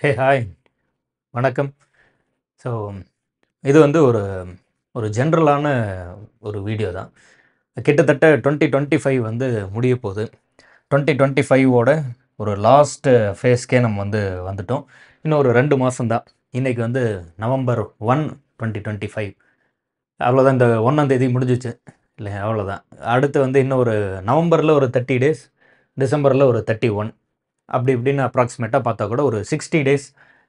Hey hi வணக்கம். So இது வந்து ஒரு ஒரு ஜென்ரலான ஒரு வீடியோ தான். கிட்டத்தட்ட 2025 வந்து முடிய போகுது. 2025ஓட ஒரு லாஸ்ட் ஃபேஸ்க்கே நம்ம வந்துட்டோம். இன்னும் ஒரு 2 மாதம் தான். இன்றைக்கி வந்து நவம்பர் 1, 2025. அவ்வளோதான். இந்த 1ஆம் தேதி முடிஞ்சிச்சு இல்லையா? அவ்வளோதான். அடுத்து வந்து இன்னும் ஒரு நவம்பரில் ஒரு 30 டேஸ், டிசம்பரில் ஒரு 31, அப்படி இப்படின்னு அப்ராக்சிமேட்டாக பார்த்தா கூட ஒரு 60 டேஸ்.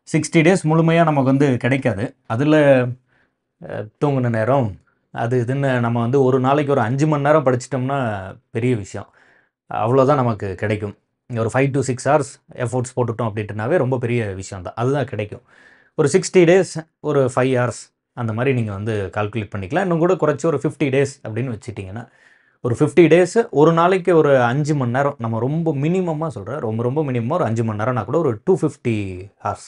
60 டேஸ் முழுமையாக நமக்கு வந்து கிடைக்காது. அதில் தூங்குன நேரம் அது இதுன்னு நம்ம வந்து ஒரு நாளைக்கு ஒரு 5 மணி நேரம் படிச்சிட்டோம்னா பெரிய விஷயம். அவ்வளோதான் நமக்கு கிடைக்கும். ஒரு 5 to 6 ஹார்ஸ் எஃபோர்ட்ஸ் போட்டுட்டோம் அப்படின்ட்டுனாவே ரொம்ப பெரிய விஷயம் தான். அதுதான் கிடைக்கும். ஒரு 60 டேஸ் ஒரு 5 ஹார்ஸ் அந்த மாதிரி நீங்கள் வந்து கால்குலேட் பண்ணிக்கலாம். இன்னும் கூட குறைச்சி ஒரு 50 டேஸ் அப்படின்னு வச்சுட்டிங்கன்னா, ஒரு 50 டேஸு ஒரு நாளைக்கு ஒரு 5 மணி நேரம், நம்ம ரொம்ப மினிமமாக சொல்கிறேன், ரொம்ப ரொம்ப மினிமமாக ஒரு 5 மணி நேரம்னா கூட ஒரு 250 ஹார்ஸ்,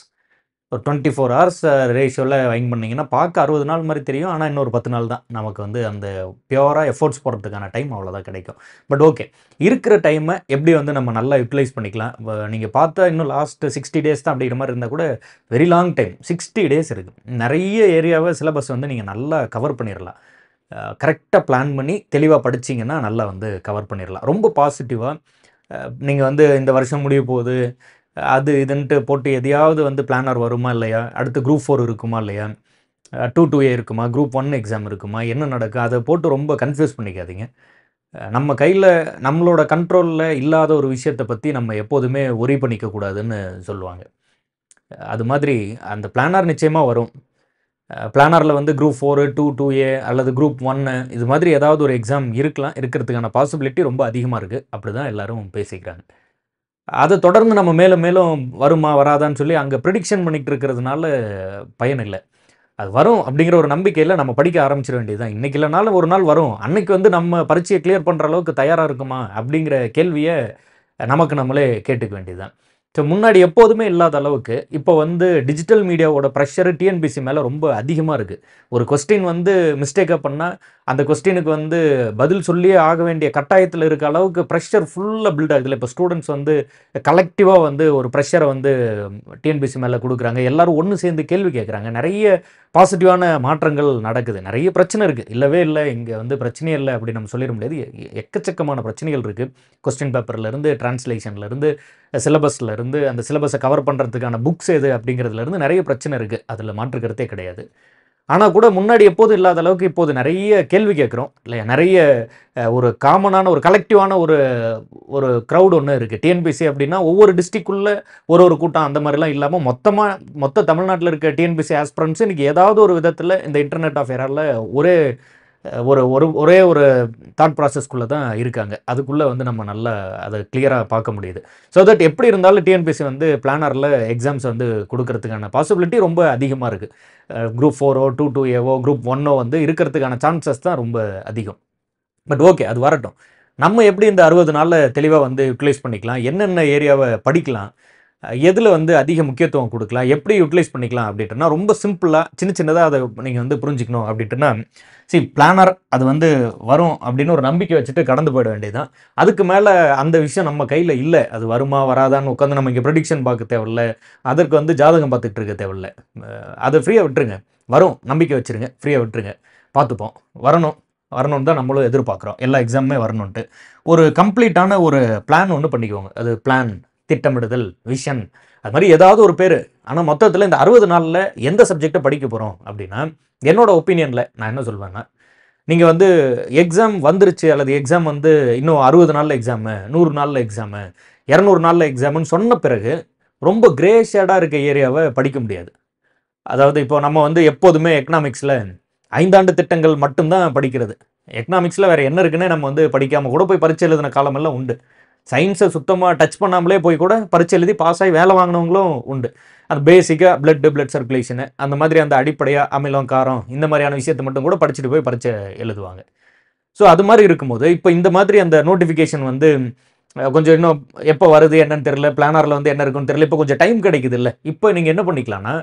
ஒரு 24 ஹார்ஸ் ரேஷியோவில் வைன் பண்ணிங்கன்னா பார்க்க 60 நாள் மாதிரி தெரியும். ஆனால் இன்னொரு 10 நாள் தான் நமக்கு வந்து அந்த பியூராக எஃபோர்ட்ஸ் போடுறதுக்கான டைம் அவ்வளோதான் கிடைக்கும். பட் ஓகே, இருக்கிற டைமை எப்படி வந்து நம்ம நல்லா யூட்டிலைஸ் பண்ணிக்கலாம். நீங்கள் பார்த்தா இன்னும் லாஸ்ட் 60 டேஸ் தான் அப்படிங்கிற மாதிரி இருந்தால் கூட வெரி லாங் டைம். 60 டேஸ் இருக்குது. நிறைய ஏரியாவை சிலபஸ் வந்து நீங்கள் நல்லா கவர் பண்ணிடலாம். கரெக்டாக பிளான் பண்ணி தெளிவாக படிச்சிங்கன்னா நல்லா வந்து கவர் பண்ணிடலாம். ரொம்ப பாசிட்டிவாக நீங்கள் வந்து இந்த வருஷம் முடிய போகுது அது இதுன்ட்டு போட்டு எதையாவது வந்து பிளானர் வருமா இல்லையா, அடுத்து குரூப் 4 இருக்குமா இல்லையா, 2A இருக்குமா, குரூப் 1 எக்ஸாம் இருக்குமா, என்ன நடக்கும், அதை போட்டு ரொம்ப கன்ஃபியூஸ் பண்ணிக்காதீங்க. நம்ம கையில் நம்மளோட கண்ட்ரோலில் இல்லாத ஒரு விஷயத்தை பற்றி நம்ம எப்போதுமே ஒரி பண்ணிக்கக்கூடாதுன்னு சொல்லுவாங்க. அது மாதிரி அந்த பிளானர் நிச்சயமாக வரும். பிளானரில் வந்து குரூப் 4, 2A அல்லது குரூப் 1 இது மாதிரி ஏதாவது ஒரு எக்ஸாம் இருக்கிறதுக்கான பாசிபிலிட்டி ரொம்ப அதிகமாக இருக்குது. அப்படி தான் எல்லோரும் பேசிக்கிறாங்க. அதை தொடர்ந்து நம்ம மேலும் மேலும் வருமா வராதான்னு சொல்லி அங்கே ப்ரிடிக்ஷன் பண்ணிகிட்டு இருக்கிறதுனால பயன் இல்லை. அது வரும் அப்படிங்கிற ஒரு நம்பிக்கையில் நம்ம படிக்க ஆரம்பிச்சிட வேண்டியது தான். இன்றைக்கி இல்லைனாலும் ஒரு நாள் வரும். அன்னைக்கு வந்து நம்ம பரீட்சையை கிளியர் பண்ணுற அளவுக்கு தயாராக இருக்குமா அப்படிங்கிற கேள்வியை நமக்கு நம்மளே கேட்டுக்க வேண்டியது தான். ஸோ முன்னாடி எப்போதுமே இல்லாத அளவுக்கு இப்போ வந்து டிஜிட்டல் மீடியாவோட ப்ரெஷரு டிஎன்பிசி மேலே ரொம்ப அதிகமாக இருக்குது. ஒரு கொஸ்டின் வந்து மிஸ்டேக்காக பண்ணால் அந்த கொஸ்டினுக்கு வந்து பதில் சொல்லியே ஆக வேண்டிய கட்டாயத்தில் இருக்க அளவுக்கு ப்ரெஷர் ஃபுல்லாக பில்ட் ஆகுதுல. இப்போ ஸ்டூடெண்ட்ஸ் வந்து கலெக்டிவாக வந்து ஒரு ப்ரெஷரை வந்து டிஎன்பிசி மேலே கொடுக்குறாங்க. எல்லோரும் ஒன்று சேர்ந்து கேள்வி கேட்குறாங்க. நிறைய பாசிட்டிவான மாற்றங்கள் நடக்குது. நிறைய பிரச்சனை இருக்குது, இல்லவே இல்லை இங்கே வந்து பிரச்சனையே இல்லை அப்படி நம்ம சொல்லிட முடியாது. எக்கச்சக்கமான பிரச்சனைகள் இருக்குது. கொஸ்டின் பேப்பர்லேருந்து, டிரான்ஸ்லேஷன்லேருந்து, சிலபஸ்லேருந்து, அந்த சிலபஸை கவர் பண்ணுறதுக்கான புக்ஸ் எது அப்படிங்கிறதுலேருந்து நிறைய பிரச்சனை இருக்குது. அதில் மாற்று கருத்தே கிடையாது. ஆனால் கூட முன்னாடி எப்போதும் இல்லாத அளவுக்கு இப்போது நிறைய கேள்வி கேட்குறோம் இல்லையா. நிறைய ஒரு காமனான ஒரு கலெக்டிவான ஒரு ஒரு க்ரௌட் ஒன்று இருக்குது. டிஎன்பிசி அப்படின்னா ஒவ்வொரு டிஸ்ட்ரிக்ட்குள்ளே ஒரு கூட்டம் அந்த மாதிரிலாம் இல்லாமல் மொத்த தமிழ்நாட்டில் இருக்க டிஎன்பிசி ஆஸ்பிரண்ட்ஸ் இன்றைக்கி ஏதாவது ஒரு விதத்தில் இந்த இன்டர்நெட் ஆஃப் எராவில் ஒரே ஒரு தாட் ப்ராசஸ்க்குள்ளே தான் இருக்காங்க. அதுக்குள்ளே வந்து நம்ம நல்லா அதை கிளியராக பார்க்க முடியுது. ஸோ தட் எப்படி இருந்தாலும் டிஎன்பிசி வந்து பிளானரில் எக்ஸாம்ஸ் வந்து கொடுக்கறதுக்கான பாசிபிலிட்டி ரொம்ப அதிகமாக இருக்குது. குரூப் 4ஓ 2A குரூப் 1ஓ வந்து இருக்கிறதுக்கான சான்சஸ் தான் ரொம்ப அதிகம். பட் ஓகே, அது வரட்டும். நம்ம எப்படி இந்த 60 நாளில் தெளிவாக வந்து யூட்டிலைஸ் பண்ணிக்கலாம், என்னென்ன ஏரியாவை படிக்கலாம், எதில் வந்து அதிக முக்கியத்துவம் கொடுக்கலாம், எப்படி யூட்டிலைஸ் பண்ணிக்கலாம் அப்படின்ட்டுனா ரொம்ப சிம்பிளாக சின்னதாக அதை நீங்கள் வந்து புரிஞ்சுக்கணும் அப்படின்ட்டுனா, பிளானர் அது வந்து வரும் அப்படின்னு ஒரு நம்பிக்கை வச்சுட்டு கடந்து போயிட வேண்டியதுதான். அதுக்கு மேலே அந்த விஷயம் நம்ம கையில் இல்லை. அது வருமா வராதான்னு உட்காந்து நம்ம இங்கே ப்ரெடிக்ஷன் பார்க்க தேவையில்ல, அதற்கு வந்து ஜாதகம் பார்த்துட்டு இருக்க தேவையில்லை. அதை ஃப்ரீயாக விட்டுருங்க. வரும், நம்பிக்கை வச்சுருங்க, ஃப்ரீயாக விட்டுருங்க, பார்த்துப்போம். வரணும்னு தான் நம்மளும் எதிர்பார்க்குறோம். எல்லா எக்ஸாமுமே வரணுன்ட்டு ஒரு கம்ப்ளீட்டான ஒரு பிளான் ஒன்று பண்ணிக்குவோங்க. அது பிளான், திட்டமிடுதல், விஷன், அது மாதிரி ஏதாவது ஒரு பேர். ஆனால் மொத்தத்தில் இந்த 60 நாளில் எந்த சப்ஜெக்டை படிக்க போகிறோம் அப்படின்னா, என்னோட ஒப்பீனியனில் நான் என்ன சொல்வேன்னா, நீங்கள் வந்து எக்ஸாம் வந்துருச்சு அல்லது எக்ஸாம் வந்து இன்னும் 60 நாளில் எக்ஸாமு, 100 நாளில் எக்ஸாமு, 200 நாளில் எக்ஸாமுன்னு சொன்ன பிறகு ரொம்ப கிரே ஷேடாக இருக்க ஏரியாவை படிக்க முடியாது. அதாவது இப்போ நம்ம வந்து எப்போதுமே எக்கனாமிக்ஸில் 5 ஆண்டு திட்டங்கள் மட்டும்தான் படிக்கிறது. எக்கனாமிக்ஸில் வேறு என்ன இருக்குன்னே நம்ம வந்து படிக்காமல் கூட போய் பரீட்சை எழுதின காலமெல்லாம் உண்டு. சயின்ஸை சுத்தமாக டச் பண்ணாமலே போய் கூட பரீட்சை எழுதி பாஸ் ஆகி வேலை வாங்கினவங்களும் உண்டு. அது பேசிக்காக பிளட் சர்க்குலேஷனு அந்த மாதிரி அந்த அடிப்படையாக அமிலம், காரம் இந்த மாதிரியான விஷயத்தை மட்டும் கூட படிச்சுட்டு போய் பரீட்சை எழுதுவாங்க. ஸோ அது மாதிரி இருக்கும்போது இப்போ இந்த மாதிரி அந்த நோட்டிஃபிகேஷன் வந்து கொஞ்சம் இன்னும் எப்போ வருது என்னன்னு தெரியல, பிளானரில் வந்து என்ன இருக்குன்னு தெரியல, இப்போ கொஞ்சம் டைம் கிடைக்குது இல்லை, இப்போ நீங்கள் என்ன பண்ணிக்கலாம்னா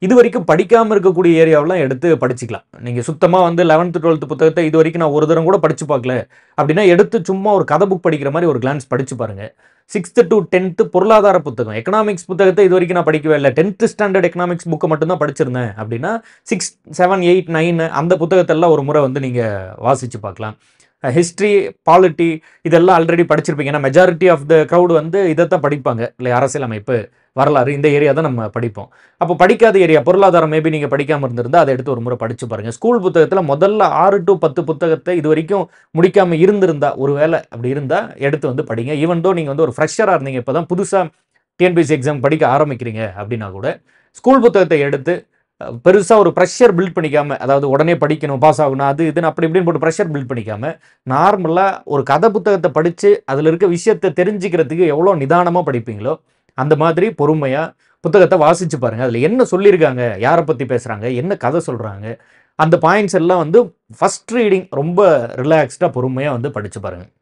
இது வரைக்கும் படிக்காமல் இருக்கக்கூடிய ஏரியாவெலாம் எடுத்து படிச்சுக்கலாம். நீங்கள் சுத்தமாக வந்து 11th 12th புத்தகத்தை இது வரைக்கும் நான் ஒரு தரம் கூட படித்து பார்க்கல அப்படின்னா எடுத்து சும்மா ஒரு கதை புக் படிக்கிற மாதிரி ஒரு கிளான்ஸ் படித்து பாருங்கள். 6th to 10th பொருளாதார புத்தகம், எக்கனாமிக்ஸ் புத்தகத்தை இது வரைக்கும் நான் படிக்கவே இல்லை, 10th ஸ்டாண்டர்ட் எக்கனாமிக்ஸ் புக்கை மட்டும்தான் படிச்சிருந்தேன் அப்படின்னா 6, 7, 8, 9 அந்த புத்தகத்தெல்லாம் ஒரு முறை வந்து நீங்கள் வாசித்து பார்க்கலாம். ஹிஸ்ட்ரி, பாலிட்டி இதெல்லாம் ஆல்ரெடி படிச்சிருப்பீங்க. ஏன்னா மெஜாரிட்டி ஆஃப் த க்ரௌடு வந்து இதைத்தான் படிப்பாங்க இல்லை, அரசியலமைப்பு, வரலாறு, இந்த ஏரியா தான் நம்ம படிப்போம். அப்போ படிக்காத ஏரியா பொருளாதாரம் மேபி நீங்கள் படிக்காமல் இருந்திருந்தால் அதை எடுத்து ஒரு முறை படித்து பாருங்கள். ஸ்கூல் புத்தகத்தில் முதல்ல 6 to 10 புத்தகத்தை இது வரைக்கும் முடிக்காமல் இருந்திருந்தா, ஒரு வேளை அப்படி இருந்தால் எடுத்து வந்து படிங்க. ஈவன் தோ நீங்கள் வந்து ஒரு ஃப்ரெஷராக இருந்தீங்க, இப்போ தான் புதுசாக டிஎன்பிஎஸ்சி எக்ஸாம் படிக்க ஆரம்பிக்கிறீங்க அப்படின்னா கூட ஸ்கூல் புத்தகத்தை எடுத்து பெருசாக ஒரு ப்ரெஷர் பில்ட் பண்ணிக்காம, அதாவது உடனே படிக்கணும், பாஸ் ஆகணும், அது இதுன்னு அப்படி இப்படின்னு போட்டு ப்ரெஷர் பில்ட் பண்ணிக்காம நார்மலாக ஒரு கதை புத்தகத்தை படித்து அதில் இருக்க விஷயத்தை தெரிஞ்சுக்கிறதுக்கு எவ்வளோ நிதானமாக படிப்பீங்களோ அந்த மாதிரி பொறுமையாக புத்தகத்தை வாசித்து பாருங்கள். அதில் என்ன சொல்லியிருக்காங்க, யாரை பற்றி பேசுகிறாங்க, என்ன கதை சொல்கிறாங்க, அந்த பாயிண்ட்ஸ் எல்லாம் வந்து ஃபஸ்ட் ரீடிங் ரொம்ப ரிலாக்ஸ்டாக பொறுமையாக வந்து படித்து பாருங்கள்.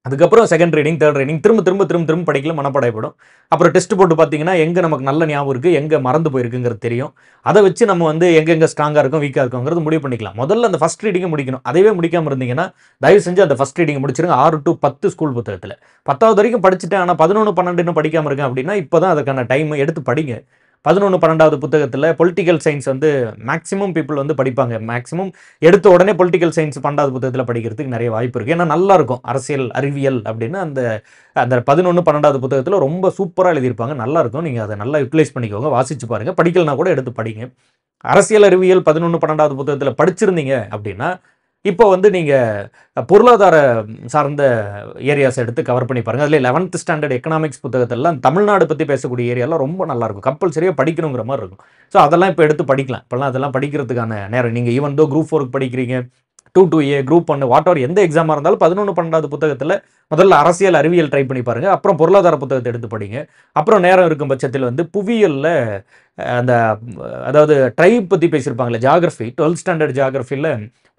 அதுக்கப்புறம் செகண்ட் ரீடிங், தேர்ட் ரீடிங் திரும்ப படிக்கல, மனப்படைப்படும். அப்புறம் டெஸ்ட் போட்டு பார்த்தீங்கன்னா எங்கே நமக்கு நல்ல ஞாபகம் இருக்குது, எங்கே மறந்து போயிருக்குங்கிறது தெரியும். அதை வச்சு நம்ம வந்து எங்கெங்கே ஸ்ட்ராங்காக இருக்கும், வீக்காக இருக்குங்கிறது முடிவு பண்ணிக்கலாம். முதல்ல அந்த ஃபஸ்ட் ரீடிங்கை முடிக்கணும். அதுவே முடிக்காமல் இருந்தீங்கன்னா தயவு செஞ்சு அந்த ஃபஸ்ட் ரீடிங்கை முடிச்சிருங்க. 6 to 10 ஸ்கூல் புத்தகத்தில். 10வது வரைக்கும் படிச்சுட்டேன், ஆனால் 11, 12 இன்னும் படிக்காமல் இருக்கேன் அப்படின்னா இப்போ தான் அதுக்கான டைம், எடுத்து படிங்க. 11, 12வது புத்தகத்தில் பொலிட்டிக்கல் சயின்ஸ் வந்து மேக்ஸிமம் பீப்புள் வந்து படிப்பாங்க. மேக்ஸிமம் எடுத்த உடனே பொலிட்டிக்கல் சயின்ஸ் 12வது புத்தகத்தில் படிக்கிறதுக்கு நிறைய வாய்ப்பு இருக்குது. ஏன்னா நல்லா இருக்கும், அரசியல் அறிவியல் அப்படின்னு அந்த அந்த 11, 12வது புத்தகத்தில் ரொம்ப சூப்பராக எழுதியிருப்பாங்க, நல்லா இருக்கும். நீங்கள் அதை நல்லா யூட்டிலைஸ் பண்ணிக்கோங்க, வாசிச்சு பாருங்கள். படிக்கலனா கூட எடுத்து படிங்க. அரசியல் அறிவியல் 11, 12வது புத்தகத்தில் படிச்சிருந்தீங்க அப்படின்னா இப்போ வந்து நீங்கள் பொருளாதார சார்ந்த ஏரியாஸ் எடுத்து கவர் பண்ணி பாருங்கள். அதில் 11th ஸ்டாண்டர்ட் எக்கனாமிக்ஸ் புத்தகத்தெல்லாம் தமிழ்நாடு பற்றி பேசக்கூடிய ஏரியாலாம் ரொம்ப நல்லாயிருக்கும், கம்பல்சரியாக படிக்கணுங்கிற மாதிரி இருக்கும். ஸோ அதெல்லாம் இப்போ எடுத்து படிக்கலாம். இப்போல்லாம் அதெல்லாம் படிக்கிறதுக்கான நேரம். நீங்கள் ஈவன் தோ குரூப் 4 படிக்கிறீங்க, 2 to A, group 1, what ever எந்த எக்ஸாமாக இருந்தாலும் 11, 12வது புத்தகத்தில் முதல்ல அரசியல் அறிவியல் ட்ரை பண்ணி பாருங்கள். அப்புறம் பொருளாதார புத்தகத்தை எடுத்து படிங்க. அப்புறம் நேரம் இருக்கும் பட்சத்தில் வந்து புவியியலில் அந்த அதாவது ட்ரைப் பற்றி பேசியிருப்பாங்களே, ஜியாகிரஃபி, 12th ஸ்டாண்டர்ட் ஜியாகிரஃபியில்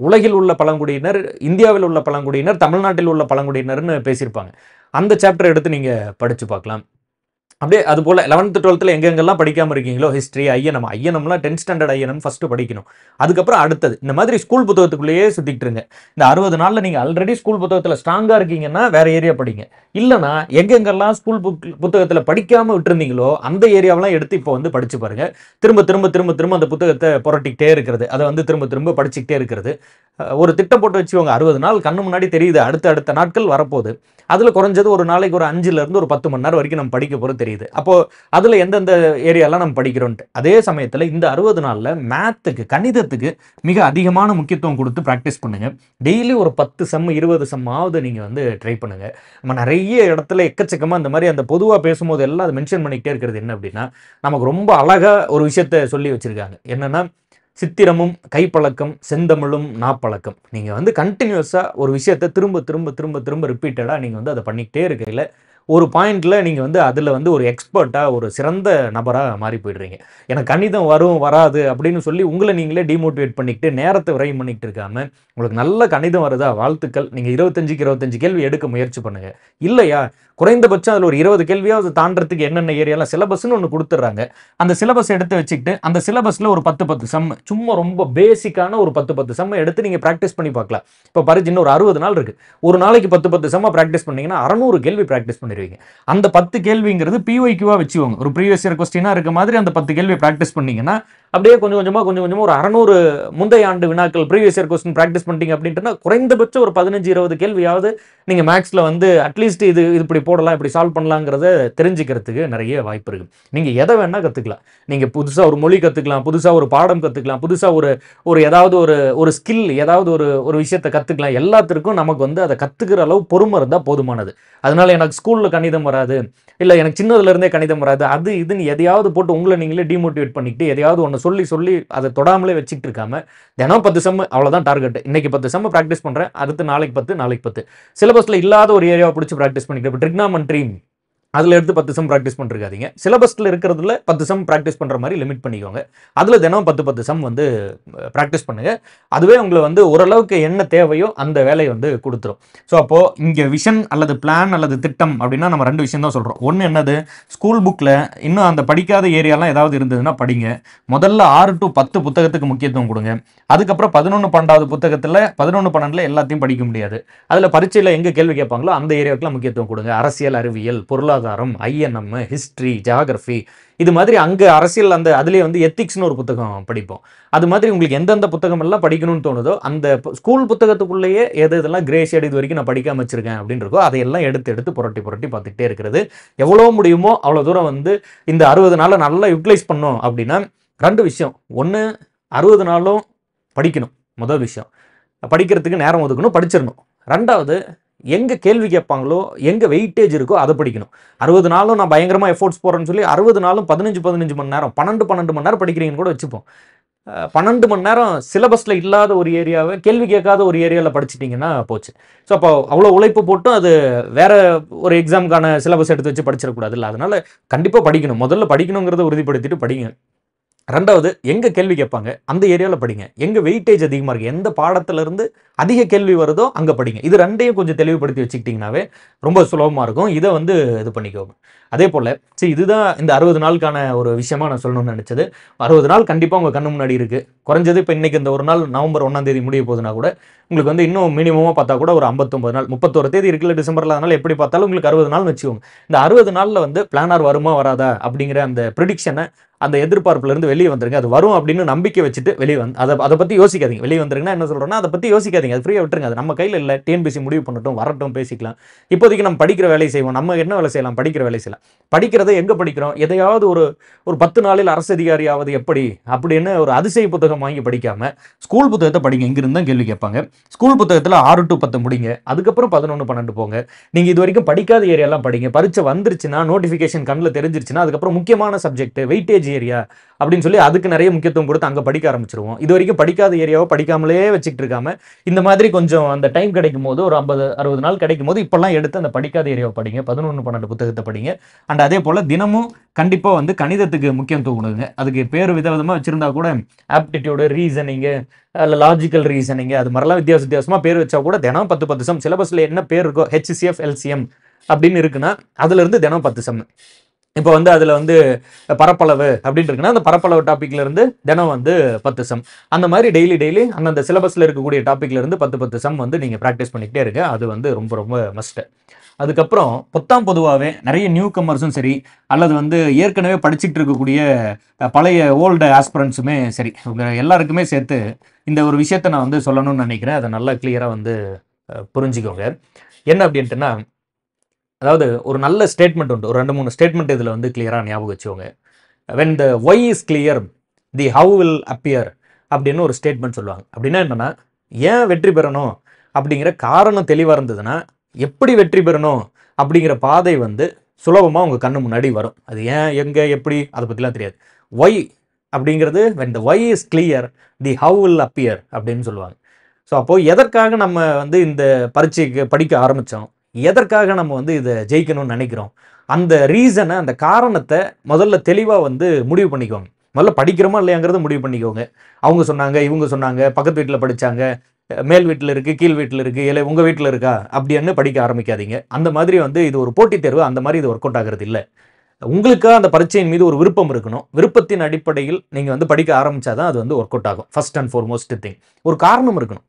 உலகில் உள்ள பழங்குடியினர், இந்தியாவில் உள்ள பழங்குடியினர், தமிழ்நாட்டில் உள்ள பழங்குடியினர்னு பேசியிருப்பாங்க. அந்த சாப்டர் எடுத்து நீங்கள் படித்து பார்க்கலாம். அப்படியே அது போல் 11th 12th எங்கெங்கெல்லாம் படிக்காமல் இருக்கீங்களோ, ஹிஸ்ட்ரி, ஐஎன்எம்லாம் 10th ஸ்டாண்டர்ட் ஐஎன்எம் ஃபஸ்ட்டு படிக்கணும். அதுக்கப்புறம் அடுத்தது இந்த மாதிரி ஸ்கூல் புத்தகத்துக்குள்ளேயே சுற்றிக்கிட்டு இருங்க. இந்த 60 நாளில் நீங்கள் ஆல்ரெடி ஸ்கூல் புத்தகத்தில் ஸ்ட்ராங்காக இருக்கீங்கன்னா வேறு ஏரியா படிங்க. இல்லைனா எங்கெங்கெல்லாம் ஸ்கூல் புத்தகத்தில் படிக்காமல் விட்டுருந்தீங்களோ அந்த ஏரியாவெல்லாம் எடுத்து இப்போ வந்து படித்து பாருங்கள். திரும்ப அந்த புத்தகத்தை புரட்டிக்கிட்டே இருக்கிறது, அதை வந்து திரும்ப படிச்சுக்கிட்டே இருக்கிறது. ஒரு திட்டம் போட்டு வச்சுக்கோங்க. 60 நாள் கண்ணு முன்னாடி தெரியுது, அடுத்த நாட்கள் வரப்போகுது. அதில் குறைஞ்சது ஒரு நாளைக்கு ஒரு 5லேருந்து ஒரு 10 மணி நேரம் வரைக்கும் நம்ம படிக்க போகிறது தெரியுது. அப்போது அதில் எந்தெந்த ஏரியாலாம் நம்ம படிக்கிறோன்ட்டு. அதே சமயத்தில் இந்த 60 நாளில் மேத்துக்கு, கணிதத்துக்கு மிக அதிகமான முக்கியத்துவம் கொடுத்து ப்ராக்டிஸ் பண்ணுங்கள். டெய்லி ஒரு 10 சம் 20 சம்மாவது நீங்கள் வந்து ட்ரை பண்ணுங்கள். நம்ம நிறைய இடத்துல எக்கச்சக்கமாக இந்த மாதிரி அந்த பொதுவாக பேசும்போது எல்லாம் அதை மென்ஷன் பண்ணிக்கிட்டே இருக்கிறது என்ன அப்படின்னா, நமக்கு ரொம்ப அழகாக ஒரு விஷயத்த சொல்லி வச்சுருக்காங்க. என்னென்னா, சித்திரமும் கைப்பழக்கம், செந்தமிழும் நாப்பழக்கம். நீங்கள் வந்து கண்டினியூஸாக ஒரு விஷயத்தை திரும்ப ரிப்பீட்டடாக நீங்கள் வந்து அதை பண்ணிக்கிட்டே இருக்கையில் ஒரு பாயிண்டில் நீங்கள் வந்து அதில் வந்து ஒரு எக்ஸ்பர்ட்டாக, ஒரு சிறந்த நபராக மாறி போய்டுறீங்க. எனக்கு கணிதம் வரும் வராது அப்படின்னு சொல்லி உங்களை நீங்களே டிமோட்டிவேட் பண்ணிக்கிட்டு நேரத்தை விரயம் பண்ணிக்கிட்டு இருக்காமல், உங்களுக்கு நல்ல கணிதம் வருதா, வாழ்த்துக்கள். நீங்கள் 25க்கு 25 கேள்வி எடுக்க முயற்சி பண்ணுங்கள். இல்லையா, குறைந்தபட்சம் அதில் ஒரு 20 கேள்வியாவது தாண்டறதுக்கு என்னென்ன ஏரியாலாம் சிலபஸ்ன்னு ஒன்று கொடுத்துட்றாங்க. அந்த சிலபஸ் எடுத்து வச்சுக்கிட்டு அந்த சிலபஸில் ஒரு 10 சம், சும்மா ரொம்ப பேசிக்கான ஒரு 10 சம்மை எடுத்து நீங்கள் ப்ராக்டிஸ் பண்ணி பார்க்கலாம். இப்போ பரிட்சை இன்னும் ஒரு 60 நாள் இருக்குது. ஒரு நாளைக்கு 10 சம்மை ப்ராக்டிஸ் பண்ணிங்கன்னா 600 கேள்வி ப்ராக்டிஸ் பண்ணிடுவீங்க. அந்த 10 கேள்விங்கிறது பிஒய்க்யூவாக வச்சுக்கோங்க. ஒரு ப்ரீவியஸ் இயர் கொஸ்டினாக இருக்க மாதிரி அந்த 10 கேள்வி ப்ராக்டிஸ் பண்ணிங்கன்னா அப்படியே கொஞ்சம் கொஞ்சமாக ஒரு 600 முந்தைய ஆண்டு வினாக்கள் ப்ரீவியஸ் இயர் கொஸ்டின் ப்ராக்டிஸ் பண்ணிட்டீங்க அப்படின்ட்டுனா குறைந்தபட்சம் ஒரு 15-20 கேள்வியாவது நீங்கள் மேக்ஸில் வந்து அட்லீஸ்ட் இது இப்படி போடலாம், இப்படி சால்வ் பண்ணலாங்கிறத தெரிஞ்சுக்கிறதுக்கு நிறைய வாய்ப்பு இருக்குது. நீங்கள் எதை வேணால் கற்றுக்கலாம். நீங்கள் புதுசாக ஒரு மொழி கற்றுக்கலாம், புதுசாக ஒரு பாடம் கற்றுக்கலாம், புதுசாக ஒரு ஏதாவது ஒரு ஸ்கில், ஏதாவது ஒரு விஷயத்தை கற்றுக்கலாம். எல்லாத்திற்கும் நமக்கு வந்து அதை கற்றுக்கிற அளவு பொறுமை இருந்தால் போதுமானது. அதனால் எனக்கு ஸ்கூலில் கணிதம் வராது, இல்லை எனக்கு சின்னதுலேருந்தே கணிதம் வராது, அது இதுன்னு எதையாவது போட்டு உங்களை நீங்களே டிமோட்டிவேட் பண்ணிக்கிட்டு எதையாவது ஒன்று சொல்லி அதை தொடாமலே வச்சுக்கிட்டு இருக்காம, தினம் 10 சம் அவ்வளோதான் டார்கெட். இன்னைக்கு 10 சம் ப்ராக்டிஸ் பண்ணுறேன், அடுத்து நாளைக்கு 10 சிலபஸில் இல்லாத ஒரு ஏரியாவை பிடிச்சி ப்ராக்டிஸ் பண்ணிக்கிட்டு. இப்போ ட்ரிக்னாமெண்ட்ரி அதில் எடுத்து 10 சம் ப்ராக்டிஸ் பண்ணிருக்காதீங்க. சிலபஸில் இருக்கிறதுல 10 சம் ப்ராக்டிஸ் பண்ணுற மாதிரி லிமிட் பண்ணிக்கோங்க. அதில் தினம் 10 சம் வந்து ப்ராக்டிஸ் பண்ணுங்கள். அதுவே உங்களை வந்து ஓரளவுக்கு என்ன தேவையோ அந்த வேலையை வந்து கொடுத்துரும். ஸோ அப்போது இங்கே விஷன் அல்லது பிளான் அல்லது திட்டம் அப்படின்னா நம்ம 2 விஷயம் தான் சொல்கிறோம். ஒன்று என்னது, ஸ்கூல் புக்கில் இன்னும் அந்த படிக்காத ஏரியாலாம் ஏதாவது இருந்ததுன்னா படிங்க. முதல்ல 6 to 10 புத்தகத்துக்கு முக்கியத்துவம் கொடுங்க. அதுக்கப்புறம் 11, 12 புத்தகத்தில் 11, 12 எல்லாத்தையும் படிக்க முடியாது. அதில் பரீட்சையில் எங்கே கேள்வி கேட்பாங்களோ அந்த ஏரியாவுக்குலாம் முக்கியத்துவம் கொடுங்க. அரசியல், அறிவியல், பொருளாதாரம், ஐஎன்எம், ஹிஸ்ட்ரி, ஜியாகிரஃபி, இது மாதிரி அங்கே அரசியல் அந்த அதுலேயே வந்து எத்திக்ஸ்னு ஒரு புத்தகம் படிப்போம். அது மாதிரி உங்களுக்கு எந்தெந்த புத்தகம் எல்லாம் படிக்கணும்னு தோணுதோ அந்த ஸ்கூல் புத்தகத்துக்குள்ளேயே இதெல்லாம் கிரே ஷேட் இது வரைக்கும் நான் படிக்காம வச்சிருக்கேன் அப்படின்னு இருக்கோ அதையெல்லாம் எடுத்து புரட்டி பார்த்துக்கிட்டே இருக்கிறது. எவ்வளோ முடியுமோ அவ்வளோ தூரம் வந்து இந்த 60 நாளை நல்லா யூட்டிலைஸ் பண்ணோம் அப்படின்னா 2 விஷயம். ஒன்று, 60 நாளும் படிக்கணும். முதல் விஷயம், படிக்கிறதுக்கு நேரம் ஒதுக்கணும், படிச்சிடணும். 2வது, எங்கே கேள்வி கேட்பாங்களோ எங்கே வெயிட்டேஜ் இருக்கோ அதை படிக்கணும். 60 நாளும் நான் பயங்கரமாக எஃபோர்ட்ஸ் போடுறேன்னு சொல்லி 60 நாளும் 15 மணி நேரம் 12 மணி நேரம் படிக்கிறீங்கன்னு கூட வச்சுப்போம். 12 மணி நேரம் சிலபஸில் இல்லாத ஒரு ஏரியாவை கேள்வி கேட்காத ஒரு ஏரியாவில் படிச்சிட்டிங்கன்னா போச்சு. ஸோ அப்போ அவ்வளோ உழைப்பு போட்டும் அது வேற ஒரு எக்ஸாமுக்கான சிலபஸ் எடுத்து வச்சு படிச்சிடக்கூடாது இல்லை. அதனால கண்டிப்பாக படிக்கணும். முதல்ல படிக்கணுங்கிறத உறுதிப்படுத்திட்டு படிங்க. 2வது, எங்கே கேள்வி கேட்பாங்க அந்த ஏரியாவில் படிங்க. எங்கே வெயிட்டேஜ் அதிகமாக இருக்குது, எந்த பாடத்திலிருந்து அதிக கேள்வி வருதோ அங்கே படிங்க. இது 2ஐயும் கொஞ்சம் தெளிவுபடுத்தி வச்சுக்கிட்டிங்கனாவே ரொம்ப சுலபமாக இருக்கும். இதை வந்து இது பண்ணிக்கோங்க. அதே போல் சரி, இதுதான் இந்த 60 நாளுக்கான ஒரு விஷயமா நான் சொல்லணும்னு நினச்சது. 60 நாள் கண்டிப்பாக உங்கள் கண்ணு முன்னாடி இருக்குது. குறைஞ்சது இப்போ இன்றைக்கி இந்த ஒரு நாள் நவம்பர் 1ஆம் தேதி முடிய போகுதுன்னா கூட உங்களுக்கு வந்து இன்னும் மினிமமாக பார்த்தா கூட ஒரு 59 நாள், 31 தேதி இருக்குல்ல டிசம்பரில், அதனால் எப்படி பார்த்தாலும் உங்களுக்கு 60 நாள்னு வச்சுக்கோங்க. இந்த 60 நாளில் வந்து பிளானர் வருமா வராதா அப்படிங்கிற அந்த ப்ரிடிக்ஷனை, அந்த எதிர்பார்ப்புலேருந்து வெளியே வந்துருங்க. அது வரும் அப்படின்னு நம்பிக்கை வச்சுட்டு வெளியே வந்து அதை பற்றி யோசிக்காதீங்க. வெளியே வந்துருங்கன்னா என்ன சொல்கிறோன்னா அதை பற்றி யோசிக்காதீங்க. அது ஃப்ரீயாக விட்டுருங்க. அது நம்ம கையில் இல்லை. டிஎன்பிசி முடிவு பண்ணட்டும், வரட்டும், பேசிக்கலாம். இப்போதைக்கு நம்ம படிக்கிற வேலையை செய்வோம். நம்ம என்ன வேலை செய்யலாம்? படிக்கிற வேலை செய்யலாம். படிக்கிறதை எங்கே படிக்கிறோம்? எதையாவது ஒரு 10 நாளில் அரசு அதிகாரியாவது எப்படி அப்படின்னு ஒரு அதிசய புத்தகம் வாங்கி படிக்காமல் ஸ்கூல் புத்தகத்தை படிங்க. இங்கிருந்து தான் கேள்வி கேட்பாங்க. ஸ்கூல் புத்தகத்தில் 6 to 10 முடிங்க. அதுக்கப்புறம் 11, 12 போங்க. நீங்கள் இது வரைக்கும் படிக்காத ஏரியாலாம் படிங்க. பரீட்சை வந்துருச்சுன்னா, நோட்டிஃபிகேஷன் கண்ணில் தெரிஞ்சிருச்சுன்னா, அதுக்கப்புறம் முக்கியமான சப்ஜெக்ட் வெயிட்டேஜ் ஏரியா அப்படின்னு சொல்லி அதுக்கு நிறைய முக்கியத்துவம் கொடுத்து அங்கே படிக்க ஆரம்பிச்சிருவோம். இது வரைக்கும் படிக்காத ஏரியாவை படிக்காமலே வச்சுக்கிட்டு இருக்காம இந்த மாதிரி கொஞ்சம் அந்த டைம் கிடைக்கும் போது ஒரு 50, 60 நாள் கிடைக்கும் போது இப்பெல்லாம் எடுத்து அந்த படிக்காத ஏரியாவை படிங்க. 11, 12 புத்தகத்தை படிங்க. அண்ட் அதே போல் தினமும் கண்டிப்பாக வந்து கணிதத்துக்கு முக்கியத்துவம் கொடுங்க. அதுக்கு பேர் விதவிதமாக வச்சுருந்தா கூட ஆப்டிடியூடு, ரீசனிங்கு, அதில் லாஜிக்கல் ரீசனிங்கு, அது மாதிரிலாம் வித்தியாசமாக பேர் வச்சா கூட தினம் 10 சம் சிலபஸில் என்ன பேர் இருக்கோ HCF, LCM அப்படின்னு இருக்குன்னா அதுலேருந்து தினம் 10 சம். இப்போ வந்து அதில் வந்து பரப்பளவு அப்படின்னு இருக்குன்னா அந்த பரப்பளவு டாப்பிக்ல இருந்து தினம் வந்து 10 சம். அந்த மாதிரி டெய்லி அந்தந்த சிலபஸில் இருக்கக்கூடிய டாப்பிக்ல இருந்து 10 சம் வந்து நீங்கள் ப்ராக்டிஸ் பண்ணிக்கிட்டே இருங்க. அது வந்து ரொம்ப மஸ்ட்டு. அதுக்கப்புறம் பொதுவாகவே நிறைய நியூ கமர்ஸும் சரி, அல்லது வந்து ஏற்கனவே படிச்சுட்டு இருக்கக்கூடிய பழைய ஓல்டு ஆஸ்பிரண்ட்ஸுமே சரி, எல்லாருக்குமே சேர்த்து இந்த ஒரு விஷயத்த நான் வந்து சொல்லணும்னு நினைக்கிறேன். அதை நல்லா கிளியராக வந்து புரிஞ்சுக்கோங்க. என்ன அப்படின்ட்டுன்னா, அதாவது ஒரு நல்ல ஸ்டேட்மெண்ட் உண்டு. ஒரு 2-3 ஸ்டேட்மெண்ட் இதில் வந்து கிளியராக ஞாபகம் வச்சுக்கோங்க. when the why is clear, the how will appear அப்படின்னு ஒரு ஸ்டேட்மெண்ட் சொல்லுவாங்க. அப்படின்னா என்னன்னா, ஏன் வெற்றி பெறணும் அப்படிங்கிற காரணம் தெளிவாக இருந்ததுன்னா எப்படி வெற்றி பெறணும் அப்படிங்கிற பாதை வந்து சுலபமாக உங்கள் கண்ணு முன்னாடி வரும். அது ஏன், எங்கே, எப்படி, அதை பற்றிலாம் தெரியாது. ஒய் அப்படிங்கிறது when the why is clear, the how will appear அப்படின்னு சொல்லுவாங்க. ஸோ அப்போது எதற்காக நம்ம வந்து இந்த பரீட்சைக்கு படிக்க ஆரம்பித்தோம், எதற்காக நம்ம வந்து இதை ஜெயிக்கணும்னு நினைக்கிறோம், அந்த ரீசனை, அந்த காரணத்தை முதல்ல தெளிவாக வந்து முடிவு பண்ணிக்கோங்க. முதல்ல படிக்கிறோமா இல்லையாங்கிறத முடிவு பண்ணிக்கோங்க. அவங்க சொன்னாங்க, இவங்க சொன்னாங்க, பக்கத்து வீட்டில் படித்தாங்க, மேல் வீட்டில் இருக்குது, கீழ் வீட்டில் இருக்குது, இல்லை உங்கள் வீட்டில் இருக்கா அப்படின்னு படிக்க ஆரம்பிக்காதீங்க. அந்த மாதிரி வந்து இது ஒரு போட்டித் தேர்வு, அந்த மாதிரி இது ஒர்க் அவுட் ஆகிறது இல்லை. உங்களுக்காக அந்த பரீட்சையின் மீது ஒரு விருப்பம் இருக்கணும். விருப்பத்தின் அடிப்படையில் நீங்கள் வந்து படிக்க ஆரம்பித்தாதான் அது வந்து ஒர்க் அவுட் ஆகும். ஃபர்ஸ்ட் அண்ட் ஃபார்மோஸ்ட் திங், ஒரு காரணம் இருக்கணும்.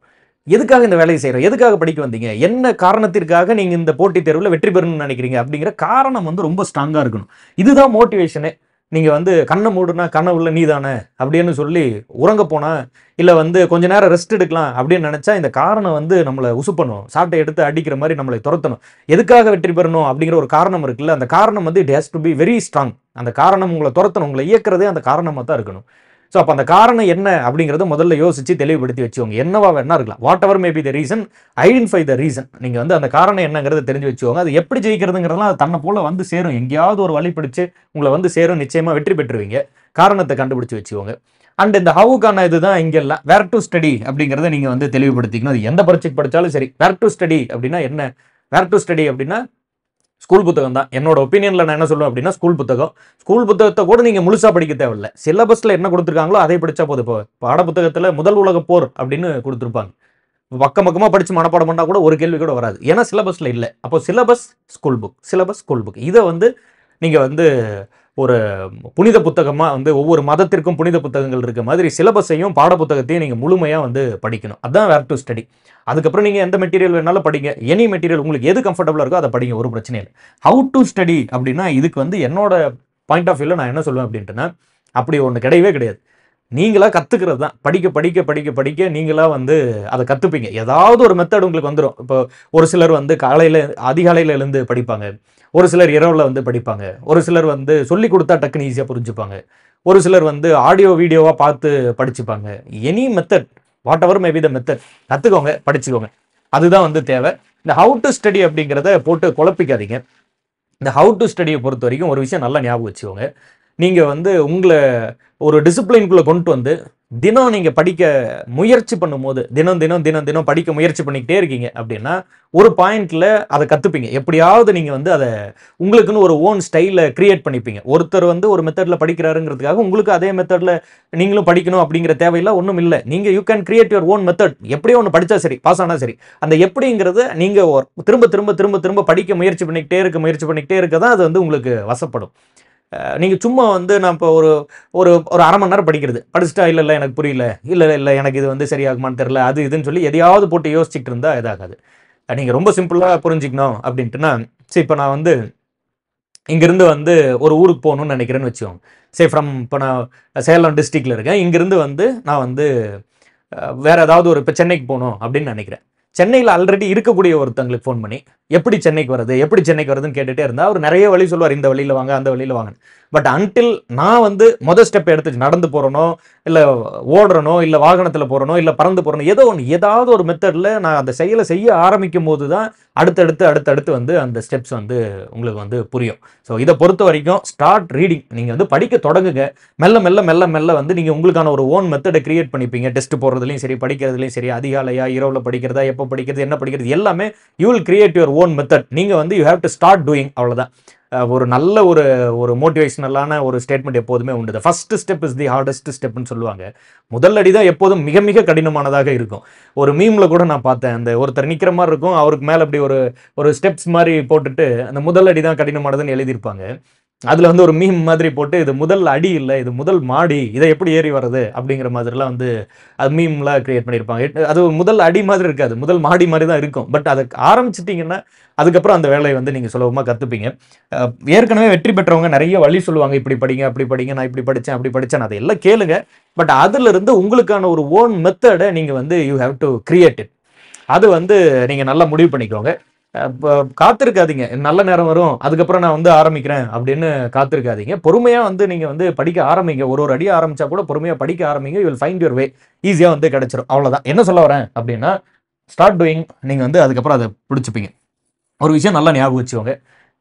எதுக்காக இந்த வேலையை செய்கிறோம், எதுக்காக படிக்க வந்தீங்க, என்ன காரணத்திற்காக நீங்கள் இந்த போட்டித் தேர்வில் வெற்றி பெறணும்னு நினைக்கிறீங்க அப்படிங்கிற காரணம் வந்து ரொம்ப ஸ்ட்ராங்காக இருக்கணும். இதுதான் மோட்டிவேஷனே. நீங்கள் வந்து கண்ணை மூடுனா கனவுல நீ தானே அப்படின்னு சொல்லி உறங்க போனால், இல்லை வந்து கொஞ்ச நேரம் ரெஸ்ட் எடுக்கலாம் அப்படின்னு நினச்சா இந்த காரணம் வந்து நம்மளை உசு பண்ணும், சாட்டை எடுத்து அடிக்கிற மாதிரி நம்மளை துரத்தணும். எதுக்காக வெற்றி பெறணும் அப்படிங்கிற ஒரு காரணம் இருக்குல்ல, அந்த காரணம் வந்து it has to be very strong. அந்த காரணம் உங்களை துரத்தணும், உங்களை இயக்கிறதே அந்த காரணமாக தான் இருக்கணும். ஸோ அப்போ அந்த காரணம் என்ன அப்படிங்கிறத முதல்ல யோசிச்சு தெளிவுபடுத்தி வச்சுக்கோங்க. என்னவா வேணா இருக்கலாம், what ever may be the reason, identify the reason. நீங்கள் வந்து அந்த காரணம் என்னங்கிறத தெரிஞ்சு வச்சுக்கோங்க. அது எப்படி ஜெயிக்கிறதுங்கிறதுலாம் அது தன்னை போல வந்து சேரும். எங்கேயாவது ஒரு வழி பிடிச்சு உங்களை வந்து சேரும். நிச்சயமாக வெற்றி பெற்றுவீங்க. காரணத்தை கண்டுபிடிச்சு வச்சுக்கோங்க. அண்ட் இந்த ஹவுக்கான இதுதான் இங்கெல்லாம் வேர் டு ஸ்டடி அப்படிங்கிறத நீங்கள் வந்து தெளிவுபடுத்திக்கணும். அது எந்த பரீட்சைக்கு படித்தாலும் சரி, வேர் டு ஸ்டடி அப்படின்னா என்ன, வேர் டு ஸ்டடி அப்படின்னா ஸ்கூல் புத்தகம் தான். என்னோட ஒப்பீனியனில் நான் என்ன சொல்லுவேன் அப்படின்னா ஸ்கூல் புத்தகம். ஸ்கூல் புத்தகத்தை கூட நீங்கள் முழுசாக படிக்க தேவையில்லை. சிலபஸில் என்ன கொடுத்துருக்காங்களோ அதை படித்தா போதும். இப்போ பாட புத்தகத்தில் முதல் உலக போர் அப்படின்னு கொடுத்துருப்பாங்க. பக்கம் பக்கமாக படித்து மனப்பாடம் பண்ணால் கூட ஒரு கேள்வி கூட வராது. ஏன்னா சிலபஸில் இல்லை. அப்போ syllabus school book, syllabus school book. இதை வந்து நீங்கள் வந்து ஒரு புனித புத்தகமாக வந்து ஒவ்வொரு மதத்திற்கும் புனித புத்தகங்கள் இருக்க மாதிரி சிலபஸையும் பாட புத்தகத்தையும் நீங்கள் முழுமையாக வந்து படிக்கணும். அதுதான் வேர் டு ஸ்டடி. அதுக்கப்புறம் நீங்கள் எந்த மெட்டீரியல் வேணாலும் படிங்க. எனி மெட்டீரியல் உங்களுக்கு எது கம்ஃபர்டபுளாக இருக்கோ அதை படிங்க, ஒரு பிரச்சனை இல்லை. ஹவு டு ஸ்டடி அப்படின்னா இதுக்கு வந்து என்னோட பாயிண்ட் ஆஃப் வியூவில் நான் என்ன சொல்லுவேன் அப்படின்ட்டுனா அப்படி ஒன்று கிடையவே கிடையாது. நீங்களாக கற்றுக்கிறது தான். படிக்க படிக்க படிக்க படிக்க நீங்களாக வந்து அதை கற்றுப்பீங்க. ஏதாவது ஒரு மெத்தட் உங்களுக்கு வந்துடும். இப்போ ஒரு சிலர் வந்து அதிகாலையில் எழுந்து படிப்பாங்க, ஒரு சிலர் இரவில் வந்து படிப்பாங்க, ஒரு சிலர் வந்து சொல்லி கொடுத்தா டக்குன்னு ஈஸியாக புரிஞ்சுப்பாங்க, ஒரு சிலர் வந்து ஆடியோ வீடியோவாக பார்த்து படிச்சுப்பாங்க. Any method, whatever maybe the method, கற்றுக்கோங்க, படிச்சுக்கோங்க. அதுதான் வந்து தேவை. இந்த ஹவு டு ஸ்டடி அப்படிங்கிறத போட்டு குழப்பிக்காதீங்க. இந்த ஹவு டு ஸ்டடியை பொறுத்த வரைக்கும் ஒரு விஷயம் நல்லா ஞாபகம் வச்சுக்கோங்க. நீங்கள் வந்து உங்களை ஒரு டிசிப்ளின்குள்ளே கொண்டு வந்து தினம் நீங்கள் படிக்க முயற்சி பண்ணும்போது தினம் தினம் தினம் தினம் படிக்க முயற்சி பண்ணிக்கிட்டே இருக்கீங்க அப்படின்னா ஒரு பாயிண்டில் அதை கற்றுப்பீங்க. எப்படியாவது நீங்கள் வந்து அதை உங்களுக்குன்னு ஒரு ஓன் ஸ்டைலில் க்ரியேட் பண்ணிப்பீங்க. ஒருத்தர் வந்து ஒரு மெத்தடில் படிக்கிறாருங்கிறதுக்காக உங்களுக்கு அதே மெத்தடில் நீங்களும் படிக்கணும் அப்படிங்கிற தேவையில்லை, ஒன்றும் இல்லை. நீங்கள் you can create your own method. எப்படியோ ஒன்று படித்தா சரி, பாஸ் ஆனால் சரி. அந்த எப்படிங்கிறது நீங்கள் திரும்ப திரும்ப திரும்ப திரும்ப படிக்க முயற்சி பண்ணிக்கிட்டே இருக்க தான் அது வந்து உங்களுக்கு வசப்படும். நீங்கள் சும்மா வந்து நான் இப்போ ஒரு ஒரு ஒரு அரை மணி நேரம் படிச்சுட்டா இல்லை எனக்கு புரியல, இல்லை எனக்கு இது வந்து சரியாகுமான்னு தெரில, அது இதுன்னு சொல்லி எதையாவது போட்டு யோசிச்சுட்டு இருந்தால் இதாகாது. நீங்கள் ரொம்ப சிம்பிளாக புரிஞ்சிக்கணும் அப்படின்ட்டுனா, சரி இப்போ நான் வந்து இங்கேருந்து வந்து ஒரு ஊருக்கு போகணுன்னு நினைக்கிறேன்னு வச்சுக்கோங்க. இப்போ நான் சேலம் டிஸ்ட்ரிக்டில் இருக்கேன். இங்கேருந்து வந்து நான் வந்து வேறு ஏதாவது இப்போ சென்னைக்கு போகணும் அப்படின்னு நினைக்கிறேன். சென்னையில் ஆல்ரெடி இருக்கக்கூடிய ஒருத்தங்களுக்கு ஃபோன் பண்ணி எப்படி சென்னைக்கு வருதுன்னு கேட்டுகிட்டே இருந்தால் அவர் நிறைய வழி சொல்லுவார். இந்த வழியில் வாங்க, அந்த வழியில் வாங்க. பட் அன்டில் நான் வந்து மொதல் ஸ்டெப் எடுத்து நடந்து போகிறனோ, இல்லை ஓடுறனோ, இல்லை வாகனத்தில் போகிறனோ, இல்லை பறந்து போகிறனோ, ஏதாவது ஒரு மெத்தடில் நான் அந்த செயலை செய்ய ஆரம்பிக்கும் போது தான் அடுத்தடுத்து வந்து அந்த ஸ்டெப்ஸ் வந்து உங்களுக்கு வந்து புரியும். ஸோ இதை பொறுத்த வரைக்கும் ஸ்டார்ட் ரீடிங். நீங்கள் வந்து படிக்க தொடங்குங்க. மெல்ல மெல்ல மெல்ல மெல்ல வந்து நீங்கள் உங்களுக்கான ஒரு ஓன் மெத்தடை கிரியேட் பண்ணிப்பீங்க. டெஸ்ட் போடுறதுலையும் சரி, படிக்கிறதுலையும் சரி, அதிகாலையா இரவில் படிக்கிறதா, எப்போ படிக்கிறது, என்ன படிக்கிறது, எல்லாமே you will create your own method. நீங்கள் வந்து you have to start doing. அவ்வளோதான். ஒரு நல்ல ஒரு மோட்டிவேஷனலான ஒரு ஸ்டேட்மெண்ட் எப்போதுமே உண்டு. First step is the hardest ஸ்டெப்னு சொல்லுவாங்க. முதல் அடி தான் எப்போதும் மிக மிக கடினமானதாக இருக்கும். ஒரு மீம்ல கூட நான் பார்த்தேன். அந்த ஒருத்தர் நிற்கிற மாதிரி இருக்கும், அவருக்கு மேலே அப்படி ஒரு ஸ்டெப்ஸ் மாதிரி போட்டுட்டு அந்த முதல் அடி தான் கடினமானதுன்னு எழுதியிருப்பாங்க. அதில் வந்து ஒரு மீம் மாதிரி போட்டு இது முதல் அடி இல்லை, இது முதல் மாடி, இதை எப்படி ஏறி வர்றது அப்படிங்கிற மாதிரிலாம் வந்து அது மீம்லாம் கிரியேட் பண்ணியிருப்பாங்க. அது முதல் அடி மாதிரி இருக்காது, முதல் மாடி மாதிரி தான் இருக்கும். பட் அதை ஆரம்பிச்சிட்டிங்கன்னா அதுக்கப்புறம் அந்த வேலையை வந்து நீங்கள் சுலபமாக கற்றுப்பீங்க. ஏற்கனவே வெற்றி பெற்றவங்க நிறைய வழி சொல்லுவாங்க, இப்படி படிங்க அப்படி படிங்க, நான் இப்படி படித்தேன் அப்படி படித்தேன், அதை எல்லாம் கேளுங்க. பட் அதிலிருந்து உங்களுக்கான ஒரு ஓன் மெத்தடை நீங்கள் வந்து you have to create it. அது வந்து நீங்கள் நல்லா முடிவு பண்ணிக்கோங்க. காத்திருக்காதீங்க, நல்ல நேரம் வரும் அதுக்கப்புறம் நான் வந்து ஆரம்பிக்கிறேன் அப்படின்னு காத்திருக்காதீங்க. பொறுமையாக வந்து நீங்கள் வந்து படிக்க ஆரம்பிங்க. ஒரு அடி ஆரம்பிச்சா கூட பொறுமையாக படிக்க ஆரம்பிங்க. You will find your way. ஈஸியாக வந்து கிடைச்சிடும். அவ்வளோதான். என்ன சொல்ல வரேன் அப்படின்னா ஸ்டார்ட் டூயிங். நீங்கள் வந்து அதுக்கப்புறம் அதை பிடிச்சிப்பீங்க. ஒரு விஷயம் நல்லா ஞாபகம் வச்சுக்கோங்க.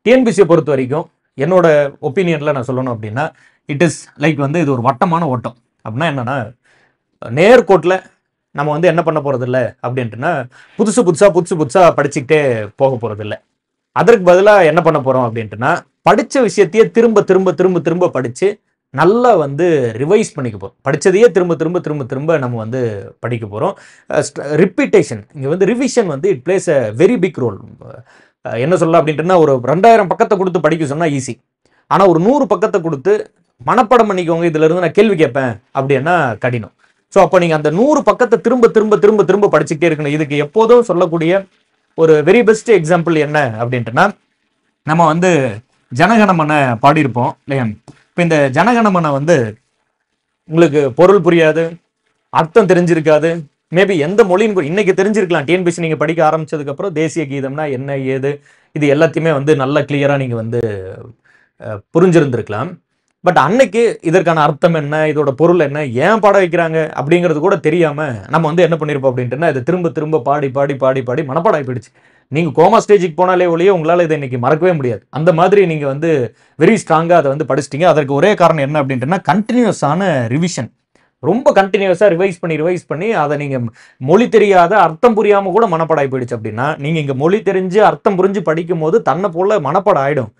டிஎன்பிசியை பொறுத்த வரைக்கும் என்னோட ஒப்பீனியனில் நான் சொல்லணும் அப்படின்னா இட் இஸ் லைக் வந்து இது ஒரு வட்டமான ஓட்டம். அப்படின்னா என்னென்னா நேர்கோட்டில் நம்ம வந்து என்ன பண்ண போகிறதில்ல அப்படின்ட்டுனா புதுசாக படிச்சுக்கிட்டே போக போகிறதில்ல. அதற்கு பதிலாக என்ன பண்ண போகிறோம் அப்படின்ட்டுனா படித்த விஷயத்தையே திரும்ப திரும்ப திரும்ப திரும்ப படித்து நல்லா வந்து ரிவைஸ் பண்ணிக்க போகிறோம். படித்ததையே திரும்ப திரும்ப திரும்ப திரும்ப நம்ம வந்து படிக்க போகிறோம். ரிப்பீட்டேஷன், இங்கே வந்து ரிவிஷன் வந்து it plays a very big role. என்ன சொல்லலாம் அப்படின்ட்டுனா ஒரு 2000 பக்கத்தை கொடுத்து படிக்க சொன்னால் ஈஸி. ஆனால் ஒரு 100 பக்கத்தை கொடுத்து மனப்பாடம் பண்ணிக்கோங்க, இதிலிருந்து நான் கேள்வி கேட்பேன் அப்படின்னா கடினம். ஸோ அப்போ நீங்கள் அந்த 100 பக்கத்தை திரும்ப திரும்ப திரும்ப திரும்ப படிச்சுக்கிட்டே இருக்கணும். இதுக்கு எப்போதும் சொல்லக்கூடிய ஒரு வெரி பெஸ்ட் எக்ஸாம்பிள் என்ன அப்படின்ட்டுனா நம்ம வந்து ஜனகணமனை பாடியிருப்போம் இல்லையா? இப்போ இந்த ஜனகணமனை வந்து உங்களுக்கு பொருள் புரியாது, அர்த்தம் தெரிஞ்சிருக்காது. மேபி எந்த மொழின்னு இன்னைக்கு தெரிஞ்சிருக்கலாம். டிஎன்பிசி நீங்கள் படிக்க ஆரம்பிச்சதுக்கப்புறம் தேசிய கீதம்னா என்ன ஏது இது எல்லாத்தையுமே வந்து நல்லா கிளியராக நீங்கள் வந்து புரிஞ்சிருந்திருக்கலாம். பட் அன்னைக்கு இதற்கான அர்த்தம் என்ன, இதோட பொருள் என்ன, ஏன் பாட வைக்கிறாங்க அப்படிங்கிறது கூட தெரியாமல் நம்ம வந்து என்ன பண்ணியிருப்போம் அப்படின்ட்டுனா இதை திரும்ப திரும்ப பாடி பாடி பாடி பாடி மனப்பாடம் ஆகிடுச்சு. நீங்கள் கோமா ஸ்டேஜுக்கு போனாலே ஒழிய உங்களால் இதை இன்னைக்கு மறக்கவே முடியாது. அந்த மாதிரி நீங்கள் வந்து வெரி ஸ்ட்ராங்காக அதை வந்து படிச்சிட்டிங்க. அதற்கு ஒரே காரணம் என்ன அப்படின்ட்டுனா கண்டினியூஸான ரிவிஷன். ரொம்ப கண்டினியூஸாக ரிவைஸ் பண்ணி அதை நீங்கள் மொழி தெரியாத அர்த்தம் புரியாமல் கூட மனப்பாடாகி போயிடுச்சு அப்படின்னா, நீங்கள் இங்கே மொழி தெரிஞ்சு அர்த்தம் புரிஞ்சு படிக்கும் போது தன்னை போல மனப்பாடம் ஆகிடும்.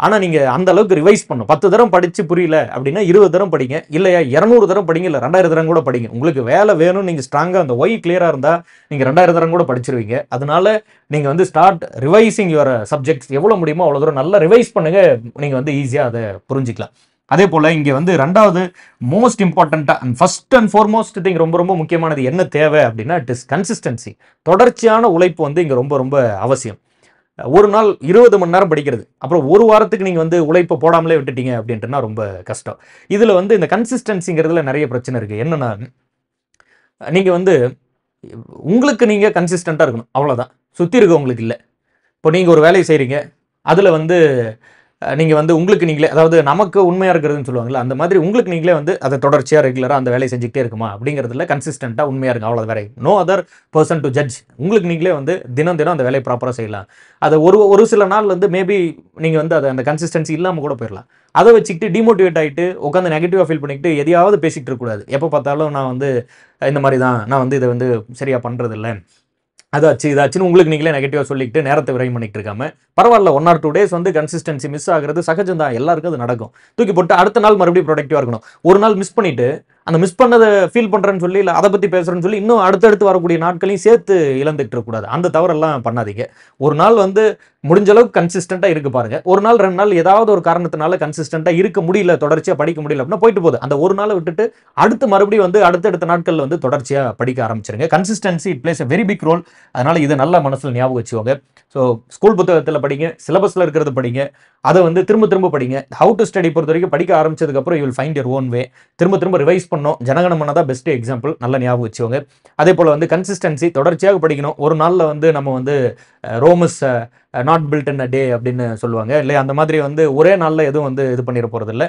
ஆனால் நீங்கள் அந்த அளவுக்கு ரிவைஸ் பண்ணும். 10 தரம் படித்து புரியல அப்படின்னா 20 தரம் படிங்க, இல்லையா 200 தரம் படிங்க, இல்லை 2000 தரம் கூட படிங்க. உங்களுக்கு வேலை வேணும், நீங்கள் ஸ்ட்ராங்காக அந்த ஒய் கிளியராக இருந்தால் நீங்கள் 2000 தரம் கூட படிச்சிருவீங்க. அதனால நீங்கள் வந்து ஸ்டார்ட் ரிவைசிங் யுவர் சப்ஜெக்ட்ஸ். எவ்வளோ முடியுமோ அவ்வளோ தூரம் நல்லா ரிவைஸ் பண்ணுங்க, நீங்கள் வந்து ஈஸியாக அதை புரிஞ்சிக்கலாம். அதே போல் இங்கே வந்து ரெண்டாவது மோஸ்ட் இம்பார்ட்டண்ட்டாக and first and foremost thing, ரொம்ப ரொம்ப முக்கியமானது என்ன தேவை அப்படின்னா, இட் இஸ் கன்சிஸ்டன்சி. தொடர்ச்சியான உழைப்பு வந்து இங்கே ரொம்ப ரொம்ப அவசியம். ஒரு நாள் 20 மணி நேரம் படிக்கிறது, அப்புறம் ஒரு வாரத்துக்கு நீங்கள் வந்து உழைப்பை போடாமலே விட்டுட்டீங்க அப்படின்ட்டுனா ரொம்ப கஷ்டம். இதில் வந்து இந்த கன்சிஸ்டன்சிங்கிறதுல நிறைய பிரச்சனை இருக்குது. என்னென்னா, நீங்கள் வந்து உங்களுக்கு நீங்கள் கன்சிஸ்டண்ட்டாக இருக்கணும், அவ்வளோதான். சுற்றி இருக்கவங்களுக்கு இல்லை. இப்போ நீங்கள் ஒரு வேலையை செய்கிறீங்க, அதில் வந்து நீங்கள் வந்து உங்களுக்கு நீங்களே, அதாவது நமக்கு உண்மையாக இருக்கிறதுன்னு சொல்லுவாங்கல்ல, அந்த மாதிரி உங்களுக்கு நீங்களே வந்து அதை தொடர்ச்சியாக ரெகுலராக அந்த வேலையை செஞ்சுக்கிட்டே இருக்குமா அப்படிங்கிறதுல கன்சிஸ்டண்ட்டாக உண்மையாக இருக்கும், அவ்வளோ. வேற no other person to judge. உங்களுக்கு நீங்களே வந்து தினம் தினம் அந்த வேலையை ப்ராப்பராக செய்யலாம். அதை ஒரு சில நாள் வந்து மேபி நீங்கள் வந்து அதை அந்த கன்சிஸ்டன்சி இல்லாமல் கூட போயிடலாம். அதை வச்சுக்கிட்டு டிமோட்டிவேட் ஆகிட்டு உட்காந்து நெகட்டிவாக ஃபீல் பண்ணிக்கிட்டு எதையாவது பேசிக்கிட்டு இருக்கக்கூடாது. எப்போ பார்த்தாலும் நான் வந்து இந்த மாதிரி தான், நான் வந்து இதை வந்து சரியாக பண்ணுறதில்ல, அதாச்சு இதாச்சுன்னு உங்களுக்கு நீங்களே நெகட்டிவாக சொல்லிக்கிட்டு நேரத்தை விரைவு பண்ணிக்கிட்டு இருக்காம, பரவாயில்ல 1 or 2 days வந்து கன்சிஸ்டன்சி மிஸ் ஆகிறது சகஜம் தான், எல்லாருக்கும் அது நடக்கும். தூக்கி போட்டு அடுத்த நாள் மறுபடியும் ப்ரொடக்டிவாக இருக்கணும். ஒரு நாள் மிஸ் பண்ணிட்டு அந்த மிஸ் பண்ணதை ஃபீல் பண்ணுறேன்னு சொல்லி, இல்லை அதை பற்றி பேசுகிறேன்னு சொல்லி இன்னும் அடுத்தடுத்து வரக்கூடிய நாட்களையும் சேர்த்து இழந்துட்டு இருக்கக்கூடாது. அந்த தவறெல்லாம் பண்ணாதீங்க. ஒரு நாள் வந்து முடிஞ்ச அளவுக்கு கன்சிஸ்டண்ட்டாக இருக்கு பாருங்க. ஒரு நாள் 2 நாள் ஏதாவது ஒரு காரணத்தினால கன்சிஸ்டண்ட்டாக இருக்க முடியல, தொடர்ச்சியாக படிக்க முடியல அப்படின்னா போயிட்டு போகுது. அந்த ஒரு நாளை விட்டுட்டு அடுத்து மறுபடியும் வந்து அடுத்தடுத்த நாட்களில் வந்து தொடர்ச்சியாக படிக்க ஆரம்பிச்சிருங்க. Consistency it plays a very big role. அதனால் இதை நல்ல மனசில் ஞாபகம் வச்சுக்கோங்க. ஸோ ஸ்கூல் புத்தகத்தில் படிங்க, சிலபஸில் இருக்கிறது படிங்க, அதை வந்து திரும்ப திரும்ப படிங்க. ஹவு டு ஸ்டடி பொறுத்த வரைக்கும் படிக்க ஆரம்பிச்சதுக்கப்புறம் you will find your own way. திரும்ப திரும்ப ரிவைஸ் பண்ணோம். ஜனகணமன தான் பெஸ்ட் எக்ஸாம்பிள், நல்ல ஞாபகம் வச்சுக்கோங்க. அதே போல் வந்து கன்சிஸ்டன்சி தொடர்ச்சியாக படிக்கணும். ஒரு நாளில் வந்து நம்ம வந்து ரோமஸ் நாட் பில்ட் இன் அ டே அப்படின்னு சொல்லுவாங்க இல்லையா, அந்த மாதிரி வந்து ஒரே நாளில் எதுவும் வந்து இது பண்ணிட போகிறதில்ல.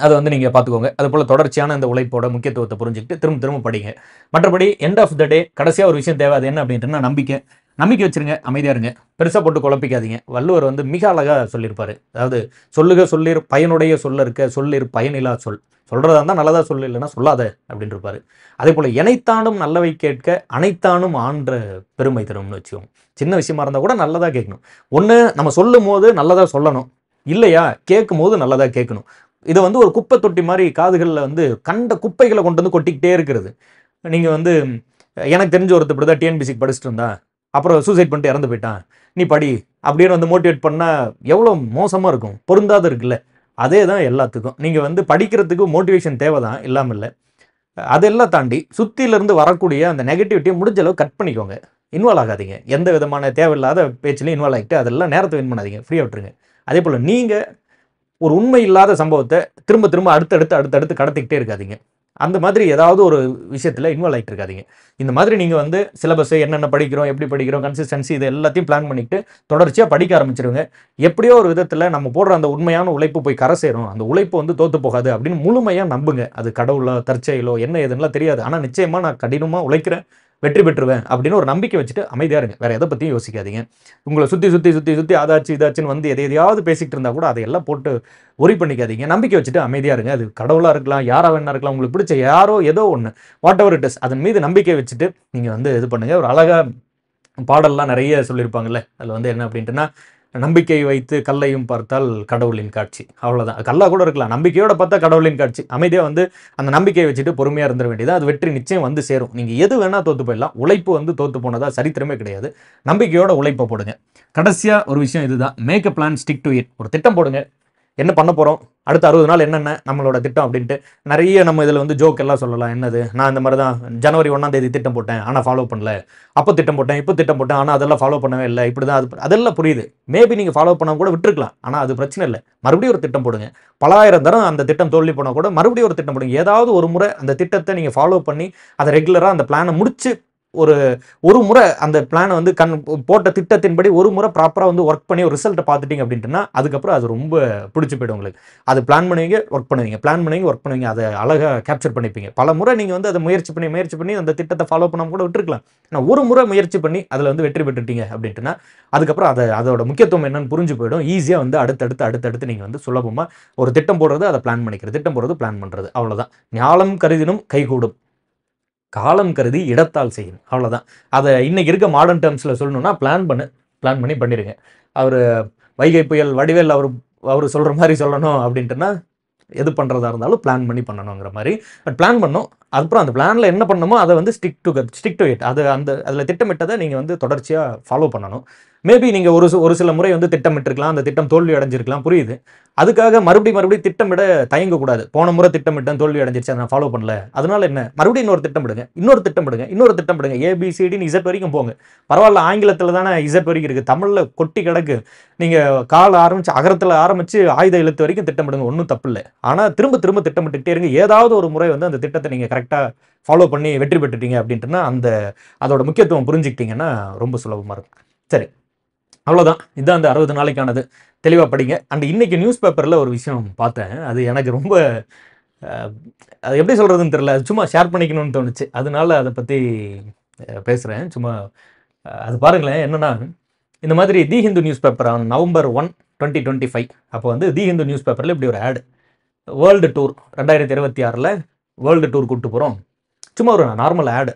அதை வந்து நீங்கள் பார்த்துக்கோங்க. அதுபோல் தொடர்ச்சியான இந்த உழைப்போட முக்கியத்துவத்தை புரிஞ்சுக்கிட்டு திரும்ப திரும்ப படிங்க. மற்றபடி எண்ட் ஆஃப் த டே கடைசியாக ஒரு விஷயம் தேவை. அது என்ன அப்படின்ட்டுனா நம்பிக்கை. நம்பிக்கை வச்சுருங்க, அமைதியாக இருங்க, பெருசாக போட்டு குழப்பிக்காதீங்க. வள்ளுவர் வந்து மிக அழகாக சொல்லியிருப்பார். அதாவது சொல்லுக சொல்லிர் பயனுடைய சொல்ல இருக்க, சொல்லிர் பயனில்லா சொல். சொல்கிறதா இருந்தால் நல்லதாக சொல்லு, இல்லைன்னா சொல்லாத அப்படின்னு இருப்பார். அதே போல் இணைத்தானும் நல்லவை கேட்க அனைத்தானும் ஆன்ற பெருமை தரும்னு வச்சுக்கோங்க. சின்ன விஷயமா இருந்தால் கூட நல்லதாக கேட்கணும். ஒன்று நம்ம சொல்லும் போது நல்லதாக சொல்லணும், இல்லையா கேட்கும் போது நல்லதாக கேட்கணும். இதை வந்து ஒரு குப்பை தொட்டி மாதிரி காதுகளில் வந்து கண்ட குப்பைகளை கொண்டு வந்து கொட்டிக்கிட்டே இருக்கிறது. நீங்கள் வந்து எனக்கு தெரிஞ்ச ஒருத்தர் இப்படி தான் டிஎன்பிசிக்கு படிச்சுட்டு இருந்தா, அப்புறம் சூசைட் பண்ணிட்டு இறந்து போயிட்டான், நீ படி அப்படின்னு வந்து மோட்டிவேட் பண்ணால் எவ்வளோ மோசமாக இருக்கும், பொருந்தாத இருக்குல்ல. அதே தான் எல்லாத்துக்கும். நீங்கள் வந்து படிக்கிறதுக்கு மோட்டிவேஷன் தேவை தான், இல்லாமல் இல்லை. அதெல்லாம் தாண்டி சுற்றிலிருந்து வரக்கூடிய அந்த நெகட்டிவிட்டியை முடிஞ்ச அளவு கட் பண்ணிக்கோங்க. இன்வால்வ் ஆகாதீங்க. எந்த விதமான தேவையில்லாத பேச்சிலையும் இன்வால்வ் ஆகிட்டு அதெல்லாம் நேரத்தை வின் பண்ணாதீங்க, ஃப்ரீயாக விட்டுருங்க. அதே போல் நீங்கள் ஒரு உண்மை இல்லாத சம்பவத்தை திரும்ப திரும்ப அடுத்தடுத்து கடத்திக்கிட்டே இருக்காதீங்க. அந்த மாதிரி ஏதாவது ஒரு விஷயத்தில் இன்வால்வ் ஆகிட்டு இருக்காதீங்க. இந்த மாதிரி நீங்கள் வந்து சிலபஸை என்னென்ன படிக்கிறோம், எப்படி படிக்கிறோம், கன்சிஸ்டன்சி இது எல்லாத்தையும் பிளான் பண்ணிவிட்டு தொடர்ச்சியாக படிக்க ஆரம்பிச்சிருங்க. எப்படியோ ஒரு விதத்தில் நம்ம போடுற அந்த உண்மையான உழைப்பு போய் கரை சேரும். அந்த உழைப்பு வந்து தோற்று போகாது அப்படின்னு முழுமையாக நம்புங்க. அது கடவுளோ தற்செயலோ என்ன ஏதுன்னெலாம் தெரியாது. ஆனால் நிச்சயமாக நான் கடினமாக உழைக்கிறேன், வெற்றி பெற்றுவேன் அப்படின்னு ஒரு நம்பிக்கை வச்சுட்டு அமைதியாக இருங்க. வேறு எதை பற்றியும் யோசிக்காதீங்க. உங்களை சுற்றி அதாச்சு இதாச்சுன்னு வந்து எதையாவது பேசிக்கிட்டு இருந்தால் கூட அதையெல்லாம் போட்டு ஒரி பண்ணிக்காதீங்க. நம்பிக்கை வச்சுட்டு அமைதியாக இருங்க. அது கடவுளாக இருக்கலாம், யாராக வேணா இருக்கலாம், உங்களுக்கு பிடிச்ச யாரோ ஏதோ ஒன்று, வாட் எவர் இட் இஸ், அதன் மீது நம்பிக்கை வச்சுட்டு நீங்கள் வந்து இது பண்ணுங்கள். ஒரு அழகாக பாடல்லாம் நிறைய சொல்லியிருப்பாங்கல்ல, அதில் வந்து என்ன அப்படின்ட்டுனா, நம்பிக்கை வைத்து கல்லையும் பார்த்தால் கடவுளின் காட்சி. அவ்வளோதான். கல்லாக கூட இருக்கலாம், நம்பிக்கையோட பார்த்தா கடவுளின் காட்சி. அமைதியாக வந்து அந்த நம்பிக்கையை வச்சுட்டு பொறுமையாக இருந்துட வேண்டியது. அது வெற்றி நிச்சயம் வந்து சேரும். நீங்கள் எது வேணால் தோற்று போயிடலாம், உழைப்பு வந்து தோற்று போனதா சரித்திரமே கிடையாது. நம்பிக்கையோட உழைப்பை போடுங்க. கடைசியாக ஒரு விஷயம் இதுதான், make a plan, stick to it. ஒரு திட்டம் போடுங்க. என்ன பண்ண போகிறோம், அடுத்த 60 நாள் என்னென்ன நம்மளோட திட்டம் அப்படின்ட்டு நிறைய நம்ம இதில் வந்து ஜோக் எல்லாம் சொல்லலாம். என்னது, நான் இந்த மாதிரி தான் ஜனவரி 1ஆம் தேதி திட்டம் போட்டேன், ஆனால் ஃபாலோ பண்ணல. அப்போ திட்டம் போட்டேன், இப்போ திட்டம் போட்டேன், ஆனால் அதெல்லாம் ஃபாலோ பண்ணவே இல்லை. இப்படி தான் அதெல்லாம் புரியுது. மேபி நீங்கள் ஃபாலோ பண்ண கூட விட்டுருக்கலாம், ஆனால் அது பிரச்சனை இல்லை. மறுபடியும் ஒரு திட்டம் போடுங்க. பலாயிரம் தரம் அந்த திட்டம் தோல்வி போனால் கூட மறுபடியும் ஒரு திட்டம் போடுங்க. ஏதாவது ஒரு முறை அந்த திட்டத்தை நீங்கள் ஃபாலோ பண்ணி அதை ரெகுலராக அந்த பிளானை முடிச்சு ஒரு ஒரு முறை அந்த பிளானை வந்து போட்ட திட்டத்தின்படி ஒரு முறை ப்ராப்பராக வந்து ஒர்க் பண்ணி ஒரு ரிசல்ட்டை பார்த்துட்டீங்க அப்படின்ட்டுனா அதுக்கப்புறம் அது ரொம்ப பிடிச்சி போயிடும் உங்களுக்கு. அது பிளான் பண்ணுவீங்க, ஒர்க் பண்ணுவீங்க, பிளான் பண்ணுவீங்க, ஒர்க் பண்ணுவீங்க. அதை அழகாக கேப்சர் பண்ணிப்பீங்க. பல முறை நீங்கள் வந்து அதை முயற்சி பண்ணி அந்த திட்டத்தை ஃபாலோ பண்ணாமல் கூட விட்டுருக்கலாம். ஆனால் ஒரு முறை முயற்சி பண்ணி அதில் வந்து வெற்றி பெற்றுட்டீங்க அப்படின்ட்டுனா அதுக்கப்புறம் அதோட முக்கியத்துவம் என்னன்னு புரிஞ்சு போயிடும். ஈஸியாக வந்து அடுத்தடுத்து நீங்கள் வந்து சுலபமாக ஒரு திட்டம் போடுறது, அதை பிளான் பண்ணிக்கிறது, திட்டம் போடுறது, பிளான் பண்ணுறது, அவ்வளோதான். ஞாலம் கருதினும் கைகூடும், காலம் கருதி இடத்தால் செய்யும், அவ்வளோதான். அதை இன்னைக்கு இருக்க மாடர்ன் டேர்ம்ஸில் சொல்லணும்னா பிளான் பண்ணி பண்ணிடுங்க. அவர் வைகை புயல் வடிவேல் அவர் சொல்கிற மாதிரி சொல்லணும் அப்படின்ட்டுனா எது பண்ணுறதா இருந்தாலும் பிளான் பண்ணி பண்ணணுங்கிற மாதிரி. பட் பிளான் பண்ணோம், அப்புறம் அந்த பிளானில் என்ன பண்ணணுமோ அதை வந்து ஸ்டிக் டு இட். அதில் திட்டமிட்டதை நீங்கள் வந்து தொடர்ச்சியாக ஃபாலோ பண்ணணும். மேபி நீங்கள் ஒரு சில முறை வந்து திட்டமிட்டிருக்கலாம், அந்த திட்டம் தோல்வி அடைஞ்சிருக்கலாம், புரியுது. அதுக்காக மறுபடியும் திட்டமிட தயங்கக்கூடாது. போன முறை திட்டமிட்டேன், தோல்வி அடைஞ்சிருச்சு, அதை நான் ஃபாலோ பண்ணல, அதனால என்ன, மறுபடியும் இன்னொரு திட்டமிடுங்க. ஏபிசிடின்னு இசட் வரைக்கும் போங்க. பரவாயில்ல, ஆங்கிலத்தில் தானே இசட் வரைக்கும் இருக்குது, தமிழில் கொட்டி கிடக்கு. நீங்கள் அகரத்தில் ஆரம்பித்து ஆயுத எழுத்து வரைக்கும் திட்டமிடுங்க, ஒன்றும் தப்பு இல்லை. ஆனால் திரும்ப திட்டமிட்டுக்கிட்டே இருங்க. ஏதாவது ஒரு முறை வந்து அந்த திட்டத்தை நீங்கள் கரெக்டாக ஃபாலோ பண்ணி வெற்றி பெற்றுட்டீங்க அப்படின்ட்டுனா அதோட முக்கியத்துவம் புரிஞ்சுக்கிட்டீங்கன்னா ரொம்ப சுலபமாக இருக்கும். சரி, அவ்வளோதான். இதுதான் அந்த 60 நாளைக்கானது. தெளிவாக படிங்க. அண்ட் இன்னைக்கு நியூஸ் பேப்பரில் ஒரு விஷயம் பார்த்தேன். அது எனக்கு ரொம்ப அது எப்படி சொல்கிறதுன்னு தெரியல. அது சும்மா ஷேர் பண்ணிக்கணும்னு தோணுச்சு. அதனால அதை பற்றி பேசுகிறேன். சும்மா அது பாருங்களேன். என்னென்னா, இந்த மாதிரி தி ஹிந்து நியூஸ் பேப்பர் November 1, 2025 அப்போ வந்து தி ஹிந்து நியூஸ் பேப்பரில் இப்படி ஒரு ஆடு, வேர்ல்டு டூர் 2026 வேர்ல்டு டூர் கூப்பிட்டு போகிறோம். சும்மா ஒரு நார்மல் ஆடு.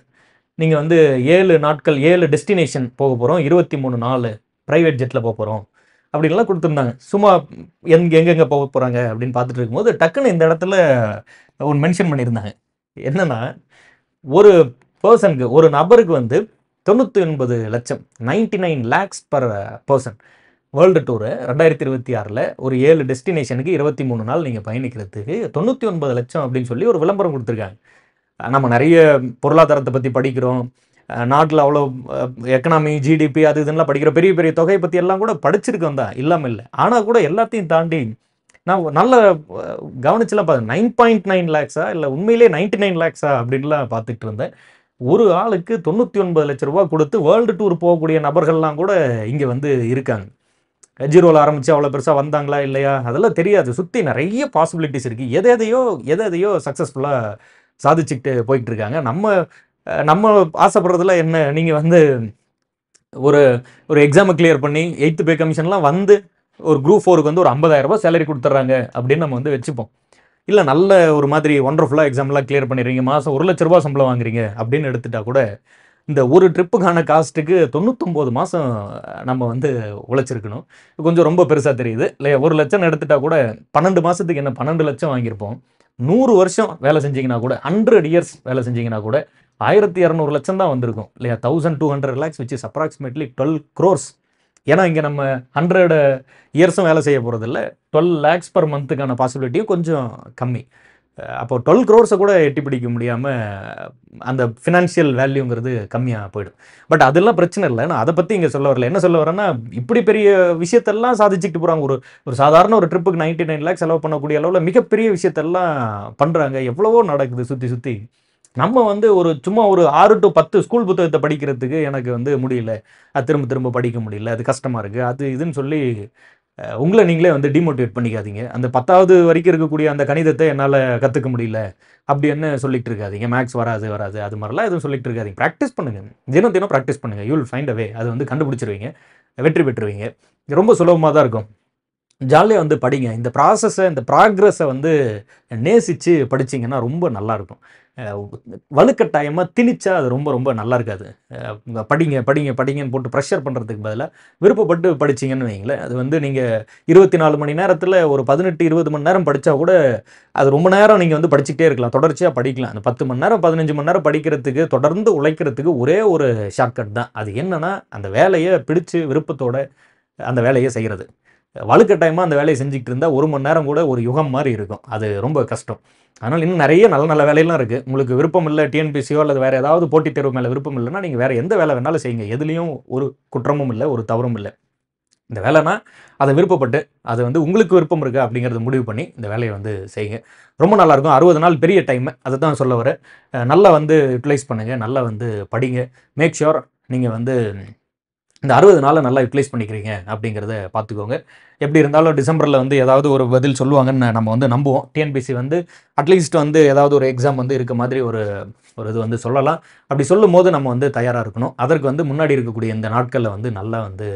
நீங்கள் வந்து 7 நாட்கள் 7 டெஸ்டினேஷன் போக போகிறோம், 23 நாள் ப்ரைவேட் ஜெட்டில் போக போகிறோம் அப்படின்லாம் கொடுத்துருந்தாங்க. சும்மா எங்கெங்கே போக போகிறாங்க அப்படின்னு பார்த்துட்டு இருக்கும்போது டக்குன்னு இந்த இடத்துல ஒன்று மென்ஷன் பண்ணியிருந்தாங்க. என்னென்னா, ஒரு பர்சனுக்கு, ஒரு நபருக்கு வந்து 99 லட்சம், 99 lakhs per person world tour 2026 ஒரு 7 டெஸ்டினேஷனுக்கு 23 நாள் நீங்கள் பயணிக்கிறதுக்கு 99 லட்சம் அப்படின்னு சொல்லி ஒரு விளம்பரம் கொடுத்துருக்காங்க. நம்ம நிறைய பொருளாதாரத்தை பற்றி படிக்கிறோம், நாட்டில் அவ்வளோ எக்கனாமி, ஜிடிபி, அது இதெல்லாம் படிக்கிற பெரிய பெரிய தொகையை பற்றி எல்லாம் கூட படிச்சிருக்கோம் தான், இல்லாமல் இல்லை. ஆனால் கூட எல்லாத்தையும் தாண்டி நான் நல்ல கவனிச்சுலாம் பார்த்தேன். 9.9 lakhs இல்லை உண்மையிலே 99 lakhs அப்படின்லாம் பார்த்துட்டு இருந்தேன். ஒரு ஆளுக்கு 99 லட்ச ரூபா கொடுத்து வேர்ல்டு டூர் போகக்கூடிய நபர்கள்லாம் கூட இங்கே வந்து இருக்காங்க. ஜீரோவில் ஆரம்பித்து அவ்வளோ பெருசாக வந்தாங்களா இல்லையா அதெல்லாம் தெரியாது. சுற்றி நிறைய பாசிபிலிட்டிஸ் இருக்குது. எதையோ சக்ஸஸ்ஃபுல்லாக சாதிச்சுக்கிட்டு போயிட்டு இருக்காங்க. நம்ம ஆசைப்படுறதுல என்ன, நீங்கள் வந்து ஒரு எக்ஸாமை கிளியர் பண்ணி 8th பே கமிஷன்லாம் வந்து ஒரு குரூப் 4க்கு வந்து ஒரு 50,000 ரூபாய் சேலரி கொடுத்துட்றாங்க அப்படின்னு நம்ம வந்து வச்சுப்போம். இல்லை, நல்ல ஒரு மாதிரி ஒண்டர்ஃபுல்லாக எக்ஸாம்லாம் கிளியர் பண்ணிடுறீங்க, மாதம் 1 லட்ச ரூபா சம்பளம் வாங்குறீங்க அப்படின்னு எடுத்துட்டா கூட இந்த ஒரு ட்ரிப்புக்கான காஸ்ட்டுக்கு 99 மாதம் நம்ம வந்து உழைச்சிருக்கணும். கொஞ்சம் ரொம்ப பெருசாக தெரியுது இல்லையா? 1 லட்சம் எடுத்துட்டா கூட 12 மாதத்துக்கு என்ன 12 லட்சம் வாங்கியிருப்போம். 100 வருஷம் வேலை செஞ்சீங்கன்னா கூட, 100 இயர்ஸ் வேலை செஞ்சீங்கன்னா கூட 1200 லட்சம் தான் வந்திருக்கும் இல்லையா? 1200 lakhs which is approximately 12 crores. ஏன்னா இங்கே நம்ம 100 இயர்ஸும் வேலை செய்ய போகிறதில்ல, 12 lakhs per monthக்கான பாசிபிலிட்டியும் கொஞ்சம் கம்மி. அப்போ 12 crores கூட எட்டி பிடிக்க முடியாமல் அந்த ஃபினான்ஷியல் வேல்யூங்கிறது கம்மியாக போயிடும். பட் அதெல்லாம் பிரச்சனை இல்லை. நான் அதை பற்றி இங்கே சொல்ல வரல. என்ன சொல்ல வரேன்னா, இப்படி பெரிய விஷயத்தெல்லாம் சாதிச்சுட்டு போகிறாங்க. ஒரு சாதாரண ஒரு ட்ரிப்புக்கு 99 lakhs செலவு பண்ணக்கூடிய அளவில் மிகப்பெரிய விஷயத்தெல்லாம் பண்ணுறாங்க. எவ்வளவோ நடக்குது சுற்றி. நம்ம வந்து சும்மா ஒரு 6 to 10 ஸ்கூல் புத்தகத்தை படிக்கிறதுக்கு எனக்கு வந்து முடியல, அது திரும்ப படிக்க முடியல, அது கஷ்டமாக இருக்குது, அது இதுன்னு சொல்லி உங்களை நீங்களே வந்து டிமோட்டிவேட் பண்ணிக்காதீங்க. அந்த 10வது வரைக்கும் இருக்கக்கூடிய அந்த கணிதத்தை என்னால் கற்றுக்க முடியல அப்படின்னு சொல்லிட்டு இருக்காதீங்க. மேக்ஸ் வராது அது மாதிரிலாம் எதுவும் சொல்லிட்டு இருக்காதீங்க. ப்ராக்டிஸ் பண்ணுங்கள், தினம் ப்ராக்டிஸ் பண்ணுங்கள். யூ வில் ஃபைண்ட் அ வே. அது வந்து கண்டுபிடிச்சிருவீங்க, வெற்றி பெற்றுருவீங்க. ரொம்ப சுலபமாக தான் இருக்கும். ஜாலியாக வந்து படிங்க. இந்த ப்ராசஸை, இந்த ப்ராக்ரஸை வந்து நேசித்து படிச்சிங்கன்னா ரொம்ப நல்லாயிருக்கும். வலுக்கட்டாயமாக திணிச்சா அது ரொம்ப நல்லா இருக்காது. படிங்கன்னு போட்டு ப்ரெஷர் பண்ணுறதுக்கு பதிலாக விருப்பப்பட்டு படிச்சிங்கன்னு வைங்களேன், அது வந்து நீங்கள் 24 மணி நேரத்தில் ஒரு 18-20 மணி நேரம் படித்தா கூட அது ரொம்ப நேரம் நீங்கள் வந்து படிச்சுக்கிட்டே இருக்கலாம், தொடர்ச்சியாக படிக்கலாம். அந்த 10 மணி நேரம் 15 மணி நேரம் படிக்கிறதுக்கு, தொடர்ந்து உழைக்கிறதுக்கு ஒரே ஒரு ஷார்ட்கட் தான். அது என்னன்னா, அந்த வேலையை பிடிச்சு விருப்பத்தோட அந்த வேலையை செய்கிறது. வலுக்கட்டாயமாக அந்த வேலையை செஞ்சுக்கிட்டு இருந்தால் 1 மணி நேரம் கூட ஒரு யுகம் மாதிரி இருக்கும். அது ரொம்ப கஷ்டம். அதனால் இன்னும் நிறைய நல்ல வேலையெல்லாம் இருக்குது. உங்களுக்கு விருப்பம் இல்லை, டிஎன்பிசியோ அல்லது வேறு ஏதாவது போட்டித் தேர்வு மேலே விருப்பம் இல்லைன்னா நீங்கள் வேறு எந்த வேலை வேணாலும் செய்யுங்க. எதுலேயும் ஒரு குற்றமும் இல்லை, ஒரு தவறும் இல்லை. இந்த வேலைனா அதை விருப்பப்பட்டு அது வந்து உங்களுக்கு விருப்பம் இருக்கா அப்படிங்கிறத முடிவு பண்ணி இந்த வேலையை வந்து செய்யுங்க. ரொம்ப நல்லாயிருக்கும். 60 நாள் பெரிய டைமு. அதை தான் சொல்ல வரேன். நல்லா வந்து யூட்டிலைஸ் பண்ணுங்கள். நல்லா வந்து படிங்க. மேக் ஷுர் நீங்கள் வந்து இந்த 60 நாளை நல்லா யூட்டிலைஸ் பண்ணிக்கிறீங்க அப்படிங்கிறத பார்த்துக்கோங்க. எப்படி இருந்தாலும் டிசம்பரில் வந்து ஏதாவது ஒரு பதில் சொல்லுவாங்கன்னு நம்ம வந்து நம்புவோம். டிஎன்பிஎஸ்சி வந்து அட்லீஸ்ட் வந்து ஏதாவது ஒரு எக்ஸாம் வந்து இருக்க மாதிரி ஒரு இது வந்து சொல்லலாம். அப்படி சொல்லும்போது நம்ம வந்து தயாராக இருக்கணும். அதற்கு வந்து முன்னாடி இருக்கக்கூடிய இந்த நாட்களில் வந்து நல்லா வந்து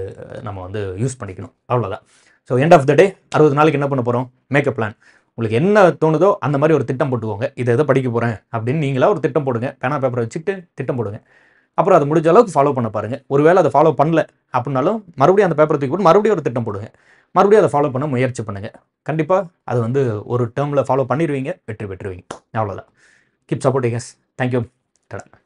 நம்ம வந்து யூஸ் பண்ணிக்கணும். அவ்வளோதான். So end of the day 60 நாளைக்கு என்ன பண்ண போகிறோம்? Make a plan. உங்களுக்கு என்ன தோணுதோ அந்த மாதிரி ஒரு திட்டம் போட்டுக்கோங்க. இதை எதை படிக்க போகிறேன் அப்படின்னு நீங்களா ஒரு திட்டம் போடுங்க. பேனா பேப்பரை வச்சுக்கிட்டு திட்டம் போடுங்க. அப்புறம் அதை முடிஞ்ச அளவுக்கு ஃபாலோ பண்ண பாருங்கள். ஒருவேளை அதை ஃபாலோ பண்ணல அப்படின்னாலும் மறுபடியும் அந்த பேப்பரை தூக்கி போட்டு மறுபடியும் ஒரு திட்டம் போடுங்க. மறுபடியும் அதை ஃபாலோ பண்ண முயற்சி பண்ணுங்கள். கண்டிப்பாக அது வந்து ஒரு டேர்மில் ஃபாலோ பண்ணிடுவீங்க. வெற்றி பெற்றுவீங்க. அவ்வளோதான். Keep supporting us. தேங்க்யூ. டடா.